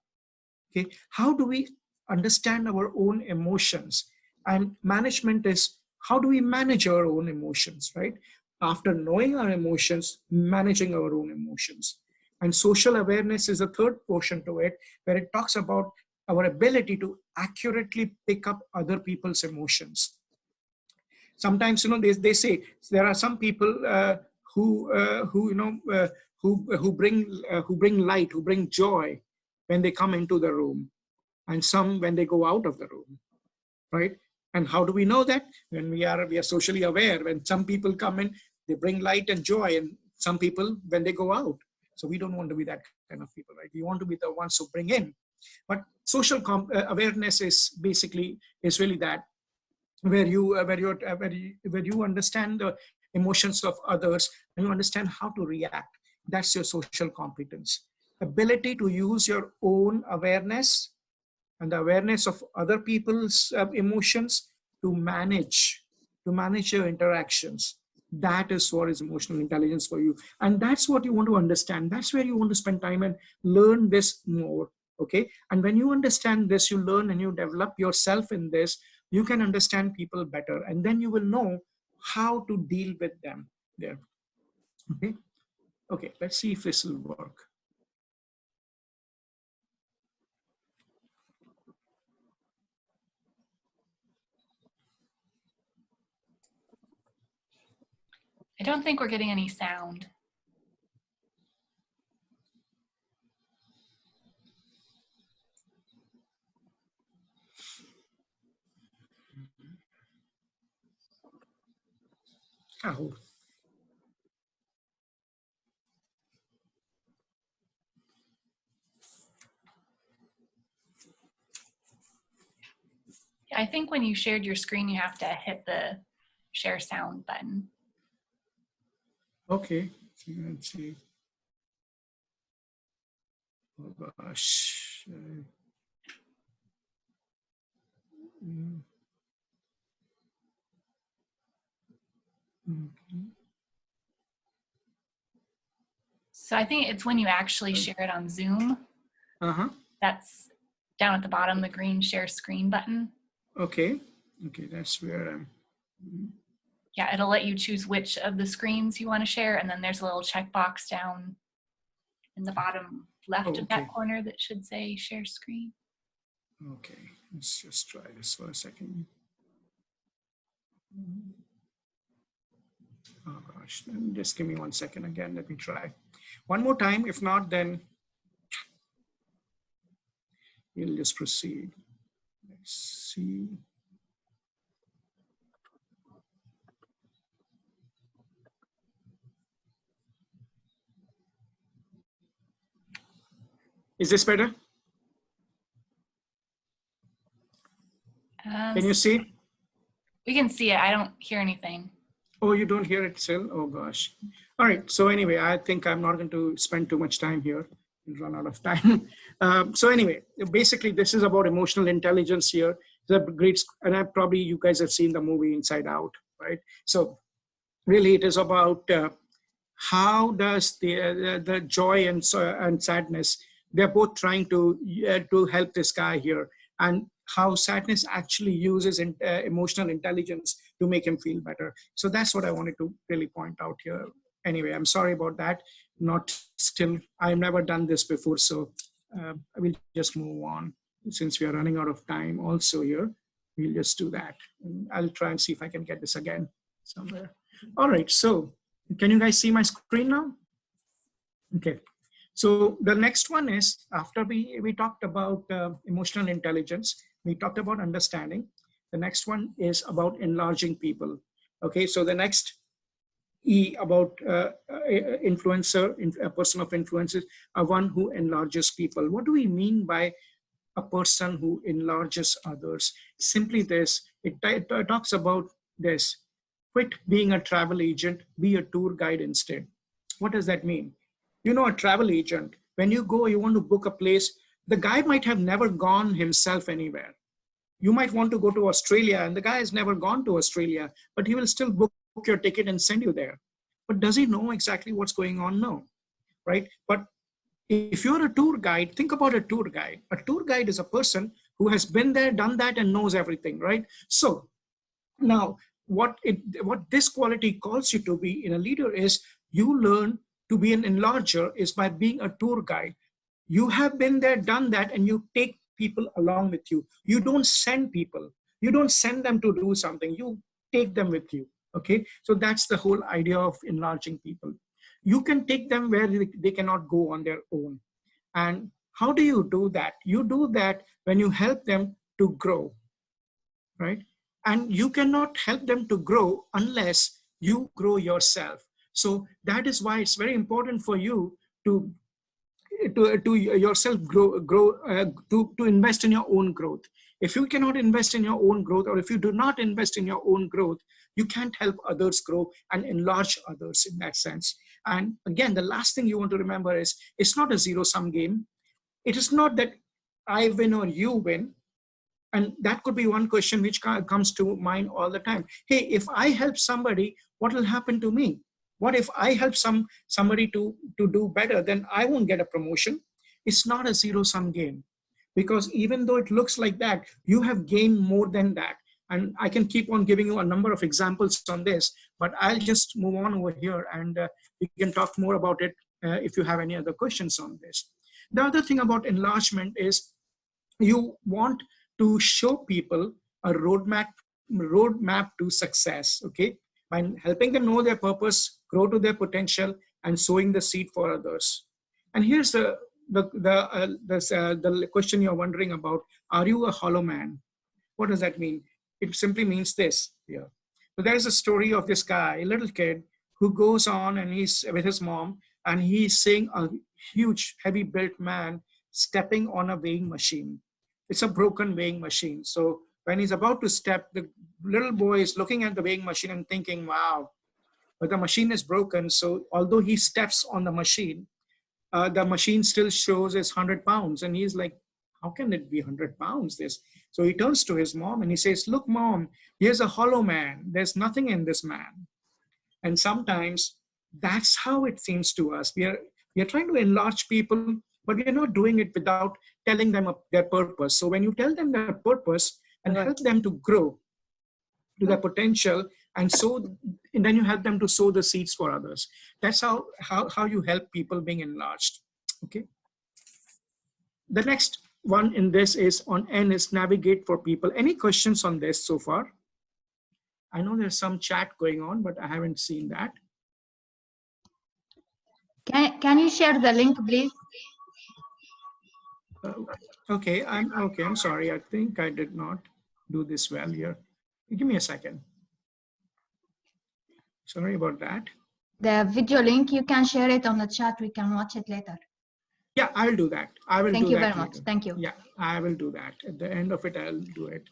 Speaker 1: okay? How do we understand our own emotions? And management is, how do we manage our own emotions, right? After knowing our emotions, managing our own emotions. And social awareness is the third portion to it, where it talks about our ability to accurately pick up other people's emotions. Sometimes, they say there are some people who bring light, who bring joy when they come into the room, and some when they go out of the room, right? And how do we know that? When we are socially aware. When some people come in, they bring light and joy, and some people when they go out. So we don't want to be that kind of people, right? We want to be the ones who bring in. But social awareness is really that, where you understand the emotions of others and you understand how to react. That's your social competence. Ability to use your own awareness and the awareness of other people's emotions to manage your interactions. That is what is emotional intelligence for you, and that's what you want to understand. That's where you want to spend time and learn this more. Okay, and when you understand this, you learn and you develop yourself in this, you can understand people better, and then you will know how to deal with them there. Okay, okay, let's see if this will work.
Speaker 3: I don't think we're getting any sound.
Speaker 1: Oh.
Speaker 3: I think when you shared your screen, you have to hit the share sound button.
Speaker 1: Okay, let's see. Oh gosh. Okay.
Speaker 3: So I think it's when you actually share it on Zoom.
Speaker 1: Uh-huh.
Speaker 3: That's down at the bottom, the green share screen button.
Speaker 1: Okay. Okay, that's where I'm.
Speaker 3: Yeah, it'll let you choose which of the screens you want to share, and then there's a little checkbox down in the bottom left of that corner that should say share screen.
Speaker 1: Okay, let's just try this for a second. Oh gosh, just give me 1 second again. Let me try one more time. If not, then we'll just proceed. Let's see. Is this better? Can you see?
Speaker 3: We can see it. I don't hear anything.
Speaker 1: Oh, you don't hear it still? Oh gosh. All right. So anyway, I think I'm not going to spend too much time here. We'll run out of time. So anyway, basically this is about emotional intelligence here. The great, and probably you guys have seen the movie Inside Out, right? So really it is about how does the joy and sadness, they're both trying to help this guy here, and how sadness actually uses emotional intelligence to make him feel better. So that's what I wanted to really point out here. Anyway, I'm sorry about that. I've never done this before, so we'll just move on. Since we are running out of time also here, we'll just do that. And I'll try and see if I can get this again somewhere. All right, so can you guys see my screen now? Okay. So the next one is, after we talked about emotional intelligence, we talked about understanding. The next one is about enlarging people. Okay, so the next E about influencer, a person of influence, is one who enlarges people. What do we mean by a person who enlarges others? Simply this, it talks about this: quit being a travel agent, be a tour guide instead. What does that mean? You know, a travel agent, when you go, you want to book a place, the guy might have never gone himself anywhere. You might want to go to Australia and the guy has never gone to Australia, but he will still book your ticket and send you there. But does he know exactly what's going on? No, right? But if you're a tour guide, think about a tour guide. A tour guide is a person who has been there, done that, and knows everything, right? So now what this quality calls you to be in a leader is, you learn to be an enlarger is by being a tour guide. You have been there, done that, and you take people along with you. You don't send people. You don't send them to do something. You take them with you. Okay, so that's the whole idea of enlarging people. You can take them where they cannot go on their own. And how do you do that? You do that when you help them to grow, right? And you cannot help them to grow unless you grow yourself. So that is why it's very important for you to yourself to invest in your own growth. If you cannot invest in your own growth, or if you do not invest in your own growth, you can't help others grow and enlarge others in that sense. And again, the last thing you want to remember is it's not a zero-sum game. It is not that I win or you win. And that could be one question which comes to mind all the time. Hey, if I help somebody, what will happen to me? What if I help somebody to do better? Then I won't get a promotion. It's not a zero-sum game, because even though it looks like that, you have gained more than that. And I can keep on giving you a number of examples on this, but I'll just move on over here, and we can talk more about it if you have any other questions on this. The other thing about enlargement is you want to show people a roadmap to success, okay? By helping them know their purpose, grow to their potential, and sowing the seed for others. And here's the question you're wondering about: are you a hollow man? What does that mean? It simply means this here. So there's a story of this guy, a little kid, who goes on and he's with his mom, and he's seeing a huge, heavy built man stepping on a weighing machine. It's a broken weighing machine. So when he's about to step, the little boy is looking at the weighing machine and thinking, wow, but the machine is broken. So although he steps on the machine still shows as 100 pounds. And he's like, how can it be 100 pounds? This. So he turns to his mom and he says, look, mom, here's a hollow man. There's nothing in this man. And sometimes that's how it seems to us. We are trying to enlarge people, but we're not doing it without telling them their purpose. So when you tell them their purpose and help them to grow to their potential, and then you help them to sow the seeds for others. That's how you help people being enlarged. Okay. The next one in this is on N is navigate for people. Any questions on this so far? I know there's some chat going on, but I haven't seen that.
Speaker 4: Can you share the link, please?
Speaker 1: Okay, I'm sorry. I think I did not do this well here. Give me a second. Sorry about that.
Speaker 4: The video link, you can share it on the chat. We can watch it later.
Speaker 1: Yeah, I will do that. I will do that.
Speaker 4: Thank you very much. Thank you.
Speaker 1: Yeah, I will do that. At the end of it, I'll do it.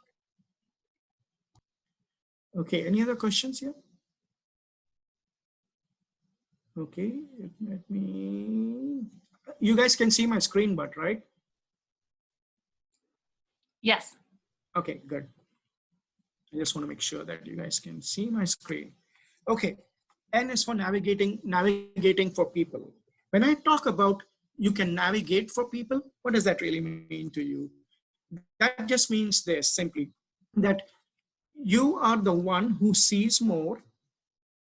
Speaker 1: Okay, any other questions here? Okay, let me, you guys can see my screen, but right?
Speaker 3: Yes.
Speaker 1: Okay, good. I just want to make sure that you guys can see my screen. Okay, N is for navigating for people. When I talk about you can navigate for people, what does that really mean to you? That just means this, simply, that you are the one who sees more,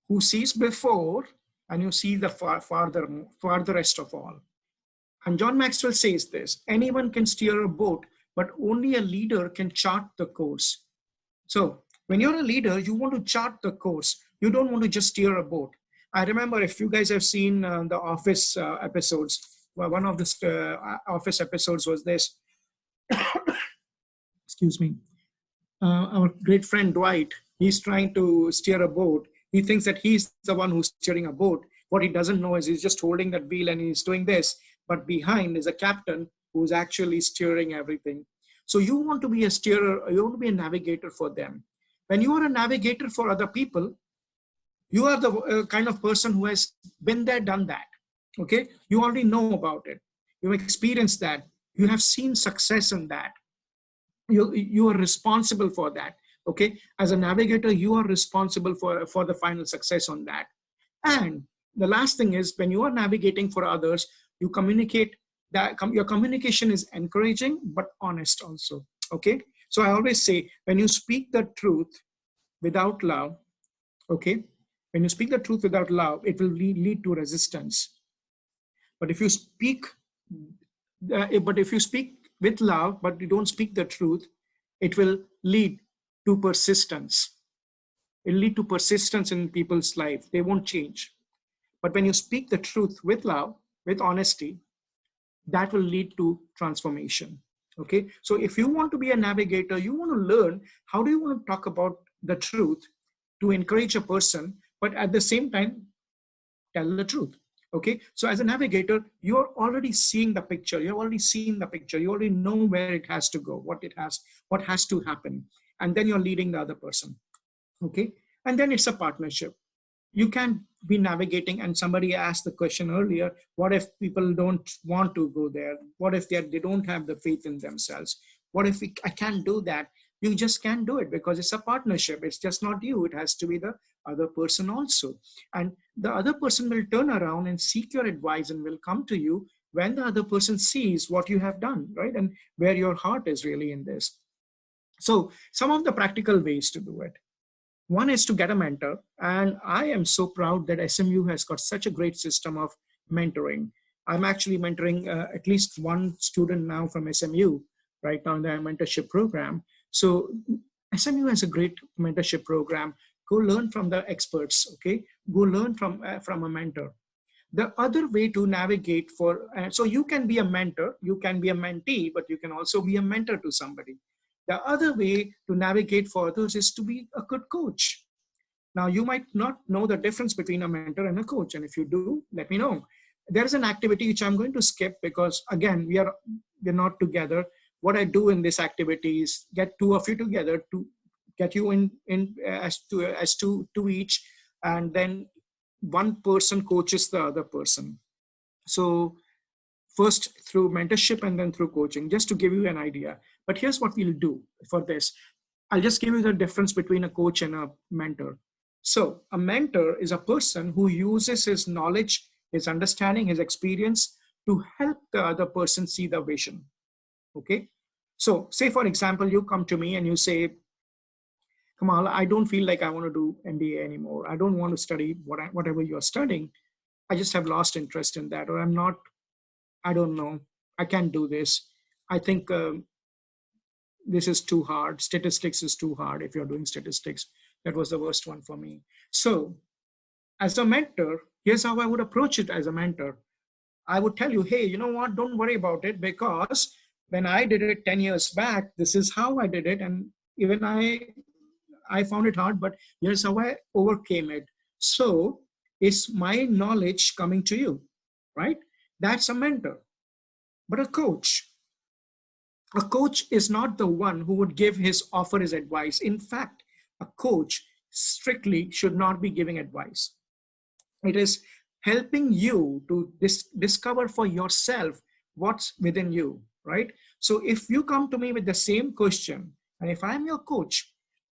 Speaker 1: who sees before, and you see the farthest of all. And John Maxwell says this: anyone can steer a boat, but only a leader can chart the course. So when you're a leader, you want to chart the course. You don't want to just steer a boat. I remember, if you guys have seen the Office episodes, well, one of the Office episodes was this. Excuse me. Our great friend Dwight, he's trying to steer a boat. He thinks that he's the one who's steering a boat. What he doesn't know is he's just holding that wheel and he's doing this. But behind is a captain who's actually steering everything. So you want to be a steerer, you want to be a navigator for them. When you are a navigator for other people, you are the kind of person who has been there, done that. Okay, you already know about it. You've experienced that. You have seen success in that. You are responsible for that. Okay, as a navigator, you are responsible for the final success on that. And the last thing is, when you are navigating for others, you communicate that your communication is encouraging but honest also. Okay, so I always say, when you speak the truth without love, okay, when you speak the truth without love, it will lead to resistance. But if you speak with love, but you don't speak the truth, it will lead to persistence. It will lead to persistence in people's life. They won't change. But when you speak the truth with love, with honesty, that will lead to transformation. Okay, so if you want to be a navigator, you want to learn how do you want to talk about the truth to encourage a person, but at the same time, tell the truth. Okay, so as a navigator, you're already seeing the picture. You're already seeing the picture. You already know where it has to go, what has to happen, and then you're leading the other person. Okay, and then it's a partnership. You can be navigating, and somebody asked the question earlier, what if people don't want to go there? What if they don't have the faith in themselves? What if I can't do that? You just can't do it because it's a partnership. It's just not you. It has to be the other person also. And the other person will turn around and seek your advice and will come to you when the other person sees what you have done, right? And where your heart is really in this. So some of the practical ways to do it. One is to get a mentor. And I am so proud that SMU has got such a great system of mentoring. I'm actually mentoring at least one student now from SMU right now in their mentorship program. So SMU has a great mentorship program. Go learn from the experts, okay? Go learn from a mentor. The other way to navigate so you can be a mentor, you can be a mentee, but you can also be a mentor to somebody. The other way to navigate for others is to be a good coach. Now, you might not know the difference between a mentor and a coach. And if you do, let me know. There is an activity which I'm going to skip because, again, we're not together. What I do in this activity is get two of you together to get you in as two each, and then one person coaches the other person. So first through mentorship and then through coaching, just to give you an idea. But here's what we'll do for this. I'll just give you the difference between a coach and a mentor. So a mentor is a person who uses his knowledge, his understanding, his experience to help the other person see the vision. Okay. So say, for example, you come to me and you say, Kamal, I don't feel like I want to do MBA anymore. I don't want to study whatever you're studying. I just have lost interest in that, or I don't know. I can't do this. I think this is too hard. Statistics is too hard if you're doing statistics. That was the worst one for me. So as a mentor, here's how I would approach it as a mentor. I would tell you, hey, you know what? Don't worry about it, because when I did it 10 years back, this is how I did it. And even I found it hard, but here's how I overcame it. So it's my knowledge coming to you, right? That's a mentor. But a coach is not the one who would offer his advice. In fact, a coach strictly should not be giving advice. It is helping you to discover for yourself what's within you, right? So if you come to me with the same question, and if I'm your coach,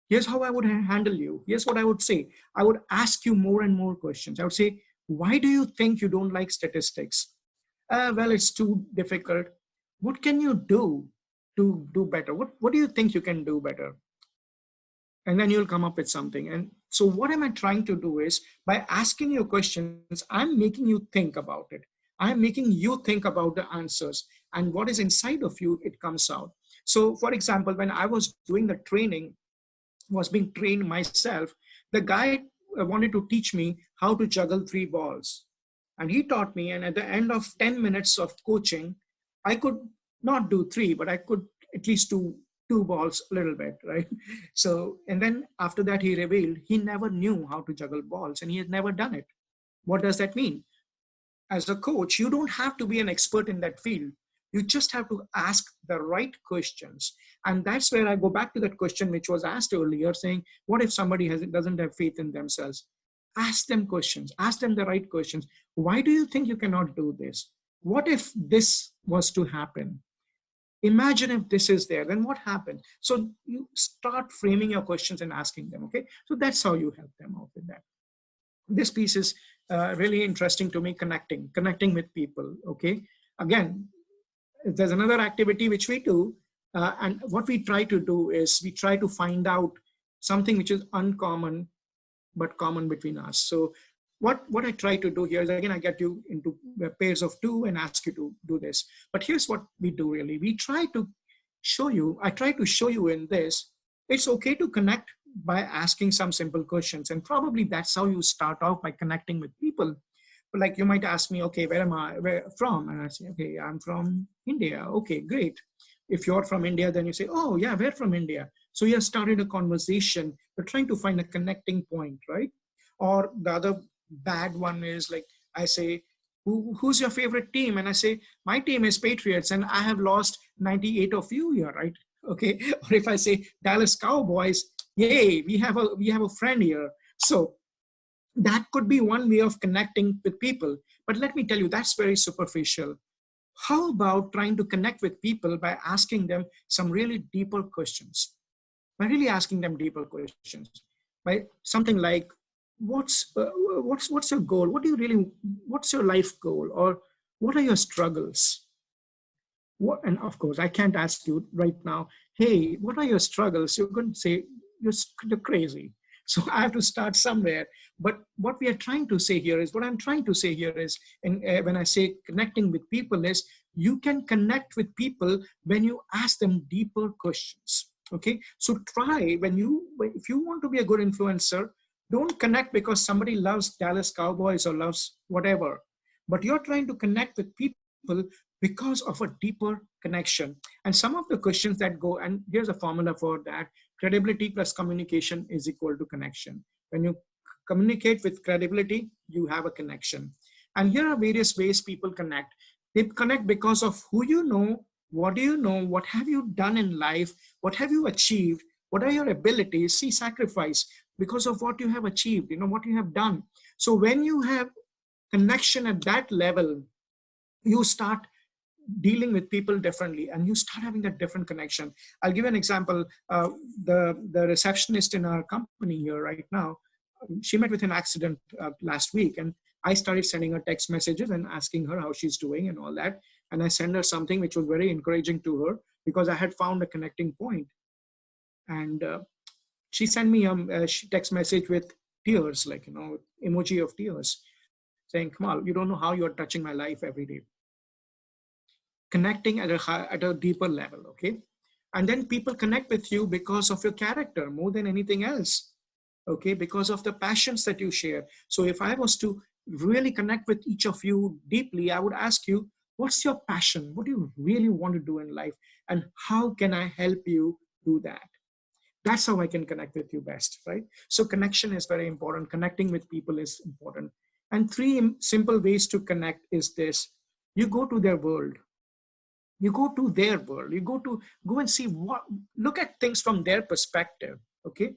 Speaker 1: here's how I would handle you. Here's what I would say. I would ask you more and more questions. I would say, why do you think you don't like statistics? Well, it's too difficult. What can you do to do better? What do you think you can do better? And then you'll come up with something. And so what am I trying to do is, by asking you questions, I'm making you think about it. I'm making you think about the answers, and what is inside of you, it comes out. So for example, when I was doing the training, was being trained myself, the guy wanted to teach me how to juggle 3 balls. And he taught me, and at the end of 10 minutes of coaching, I could not do 3, but I could at least do 2 balls a little bit, right? So, and then after that, he revealed he never knew how to juggle balls and he had never done it. What does that mean? As a coach, you don't have to be an expert in that field. You just have to ask the right questions. And that's where I go back to that question which was asked earlier, saying, what if somebody doesn't have faith in themselves? Ask them questions, ask them the right questions. Why do you think you cannot do this? What if this was to happen? Imagine if this is there, then what happened? So you start framing your questions and asking them, okay? So that's how you help them out with that. This piece is really interesting to me, connecting with people, okay? Again, there's another activity which we do, and what we try to do is we try to find out something which is uncommon but common between us. So what I try to do here is, again, I get you into pairs of 2 and ask you to do this. But here's what we do really. I try to show you in this, it's okay to connect by asking some simple questions. And probably that's how you start off, by connecting with people. But like you might ask me, okay, where from? And I say, okay, I'm from India. Okay, great. If you're from India, then you say, oh yeah, we're from India. So you have started a conversation. We're trying to find a connecting point, right? Or the other bad one is like, I say, who's your favorite team? And I say, my team is Patriots and I have lost 98 of you here, right? Okay. Or if I say Dallas Cowboys, yay, we have a friend here. So that could be one way of connecting with people. But let me tell you, that's very superficial. How about trying to connect with people by asking them some really deeper questions? By really asking them deeper questions, by something like, what's your goal? What's your life goal? Or what are your struggles? And of course, I can't ask you right now, hey, what are your struggles? You're going to say, you're crazy. So I have to start somewhere. But what we are trying to say here is, what I'm trying to say here is, and when I say connecting with people is, you can connect with people when you ask them deeper questions. Okay. So try, if you want to be a good influencer, don't connect because somebody loves Dallas Cowboys or loves whatever, but you're trying to connect with people because of a deeper connection. And some of the questions that go, and here's a formula for that: credibility plus communication is equal to connection. When you communicate with credibility, you have a connection. And here are various ways people connect. They connect because of who you know, what do you know, what have you done in life, what have you achieved, what are your abilities. See, sacrifice because of what you have achieved, what you have done. So when you have connection at that level, you start dealing with people differently and you start having that different connection. I'll give you an example. The receptionist in our company here right now, she met with an accident last week, and I started sending her text messages and asking her how she's doing and all that. And I sent her something which was very encouraging to her because I had found a connecting point. And she sent me a text message with tears, like, emoji of tears, saying, Kamal, you don't know how you're touching my life every day. Connecting at a deeper level, okay? And then people connect with you because of your character more than anything else, okay? Because of the passions that you share. So if I was to really connect with each of you deeply, I would ask you, what's your passion? What do you really want to do in life? And how can I help you do that? That's how I can connect with you best, right? So connection is very important. Connecting with people is important. And three simple ways to connect is this: you go to their world. You go to their world. You go and see look at things from their perspective, okay?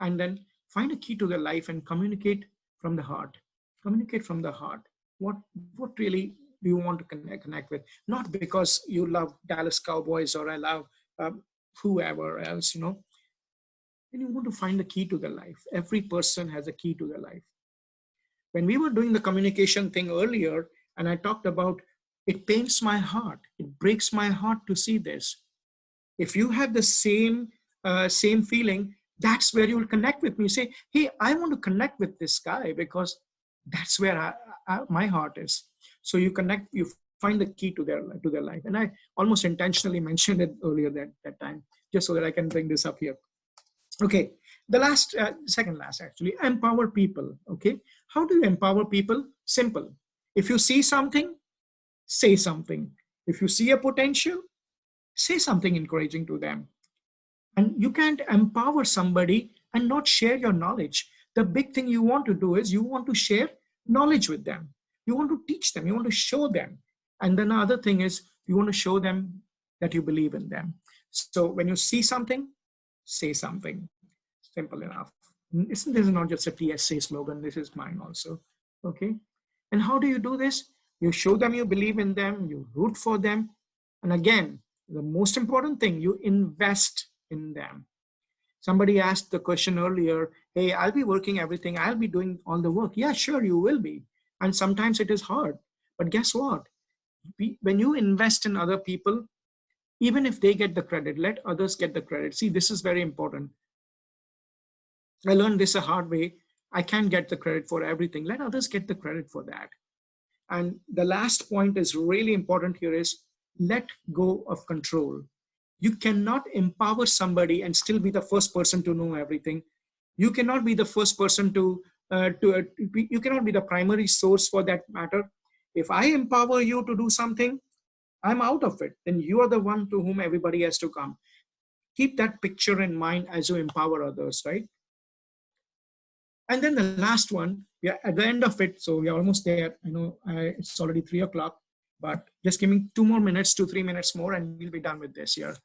Speaker 1: And then find a key to their life and communicate from the heart. Communicate from the heart. What really do you want to connect with? Not because you love Dallas Cowboys or I love whoever else, And you want to find the key to their life. Every person has a key to their life. When we were doing the communication thing earlier, and I talked about, it pains my heart, it breaks my heart to see this. If you have the same feeling, that's where you will connect with me. Say, hey, I want to connect with this guy because that's where my heart is. So you connect, you find the key to their life. And I almost intentionally mentioned it earlier that time, just so that I can bring this up here. Okay, the second last actually, empower people. Okay, how do you empower people? Simple. If you see something, say something. If you see a potential, say something encouraging to them. And you can't empower somebody and not share your knowledge. The big thing you want to do is you want to share knowledge with them. You want to teach them, you want to show them. And then the other thing is you want to show them that you believe in them. So when you see something, say something. Simple enough. This is not just a TSA slogan, this is mine also. Okay. And how do you do this? You show them you believe in them, you root for them. And again, the most important thing, you invest in them. Somebody asked the question earlier, hey, I'll be working everything, I'll be doing all the work. Yeah, sure, you will be. And sometimes it is hard. But guess what? When you invest in other people, even if they get the credit, let others get the credit. See, this is very important. I learned this a hard way. I can't get the credit for everything. Let others get the credit for that. And the last point is really important here is let go of control. You cannot empower somebody and still be the first person to know everything. You cannot be the first person you cannot be the primary source for that matter. If I empower you to do something, I'm out of it. Then you are the one to whom everybody has to come. Keep that picture in mind as you empower others, right? And then the last one, yeah, at the end of it, so we're almost there. I know it's already 3 o'clock, but just give me 2 more minutes, 2, 3 minutes more, and we'll be done with this here.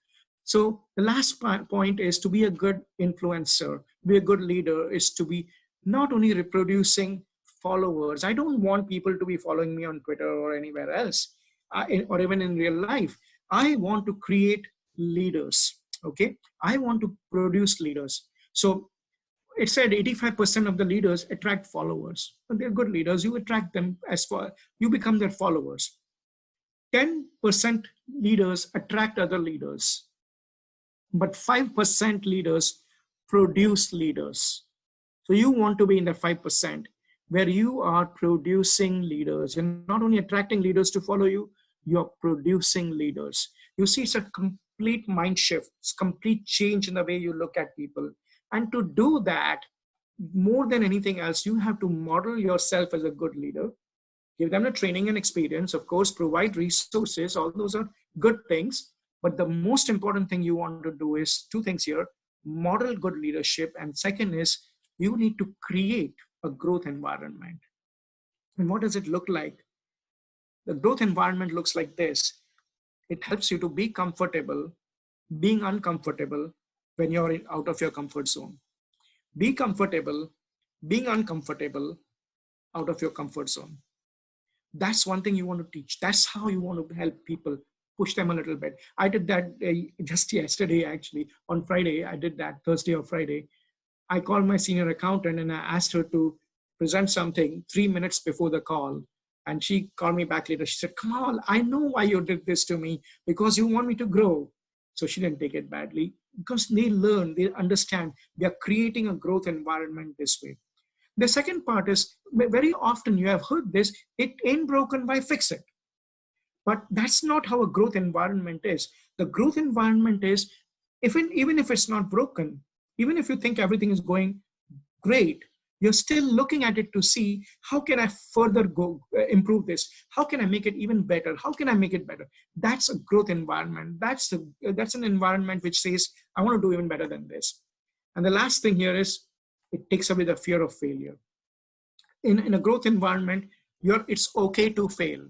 Speaker 1: So the last point is to be a good influencer, be a good leader is to be not only reproducing followers. I don't want people to be following me on Twitter or anywhere else, or even in real life. I want to create leaders. Okay. I want to produce leaders. So it said 85% of the leaders attract followers. But they're good leaders. You attract them as far, you become their followers. 10% leaders attract other leaders, but 5% leaders produce leaders. So you want to be in the 5% where you are producing leaders. You're not only attracting leaders to follow you, you're producing leaders. You see, it's a complete mind shift. It's complete change in the way you look at people. And to do that, more than anything else, you have to model yourself as a good leader, give them the training and experience, of course, provide resources. All those are good things. But the most important thing you want to do is two things here: model good leadership. And second is you need to create a growth environment. And what does it look like? The growth environment looks like this. It helps you to be comfortable, being uncomfortable when you're out of your comfort zone. Be comfortable, being uncomfortable out of your comfort zone. That's one thing you want to teach. That's how you want to help people, push them a little bit. I did that just yesterday, actually. On Friday, I did that, Thursday or Friday. I called my senior accountant and I asked her to present something 3 minutes before the call. And she called me back later. She said, Kamal, I know why you did this to me, because you want me to grow. So she didn't take it badly, because they learn, they understand. They are creating a growth environment this way. The second part is, very often you have heard this: it ain't broken, why fix it? But that's not how a growth environment is. The growth environment is, even if it's not broken, even if you think everything is going great, you're still looking at it to see, how can I further go improve this? How can I make it even better? How can I make it better? That's a growth environment. That's an environment which says, I want to do even better than this. And the last thing here is, it takes away the fear of failure. In a growth environment, it's okay to fail.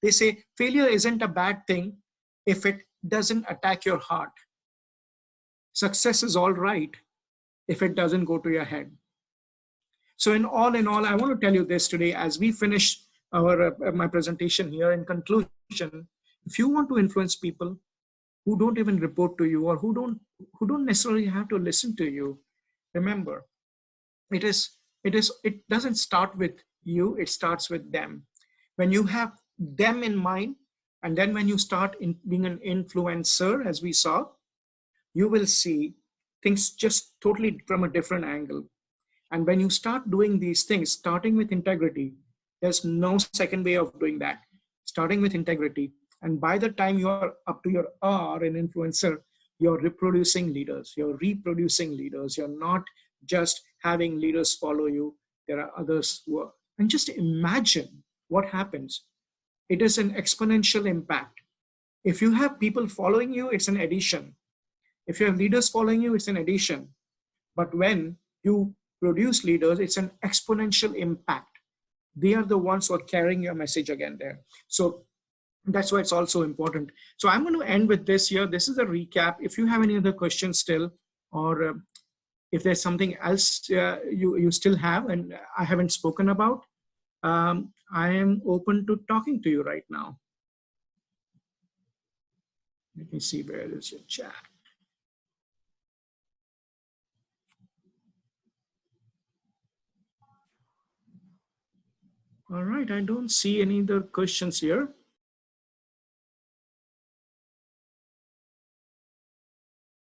Speaker 1: They say failure isn't a bad thing if it doesn't attack your heart. Success is all right if it doesn't go to your head. So in all, I want to tell you this today as we finish my presentation here. In conclusion, if you want to influence people who don't even report to you, or who don't necessarily have to listen to you, remember, it doesn't start with you, it starts with them. When you have them in mind, and then when you start being an influencer, as we saw, you will see things just totally from a different angle. And when you start doing these things, starting with integrity, there's no second way of doing that. Starting with integrity. And by the time you're up to your R in influencer, you're reproducing leaders, you're reproducing leaders. You're not just having leaders follow you. There are others who are, and just imagine what happens. It is an exponential impact. If you have people following you, it's an addition. If you have leaders following you, it's an addition. But when you produce leaders, it's an exponential impact. They are the ones who are carrying your message again there. So that's why it's also important. So I'm going to end with this here. This is a recap. If you have any other questions still, or if there's something else you still have and I haven't spoken about, I am open to talking to you right now. Let me see, where is your chat? All right, I don't see any other questions here.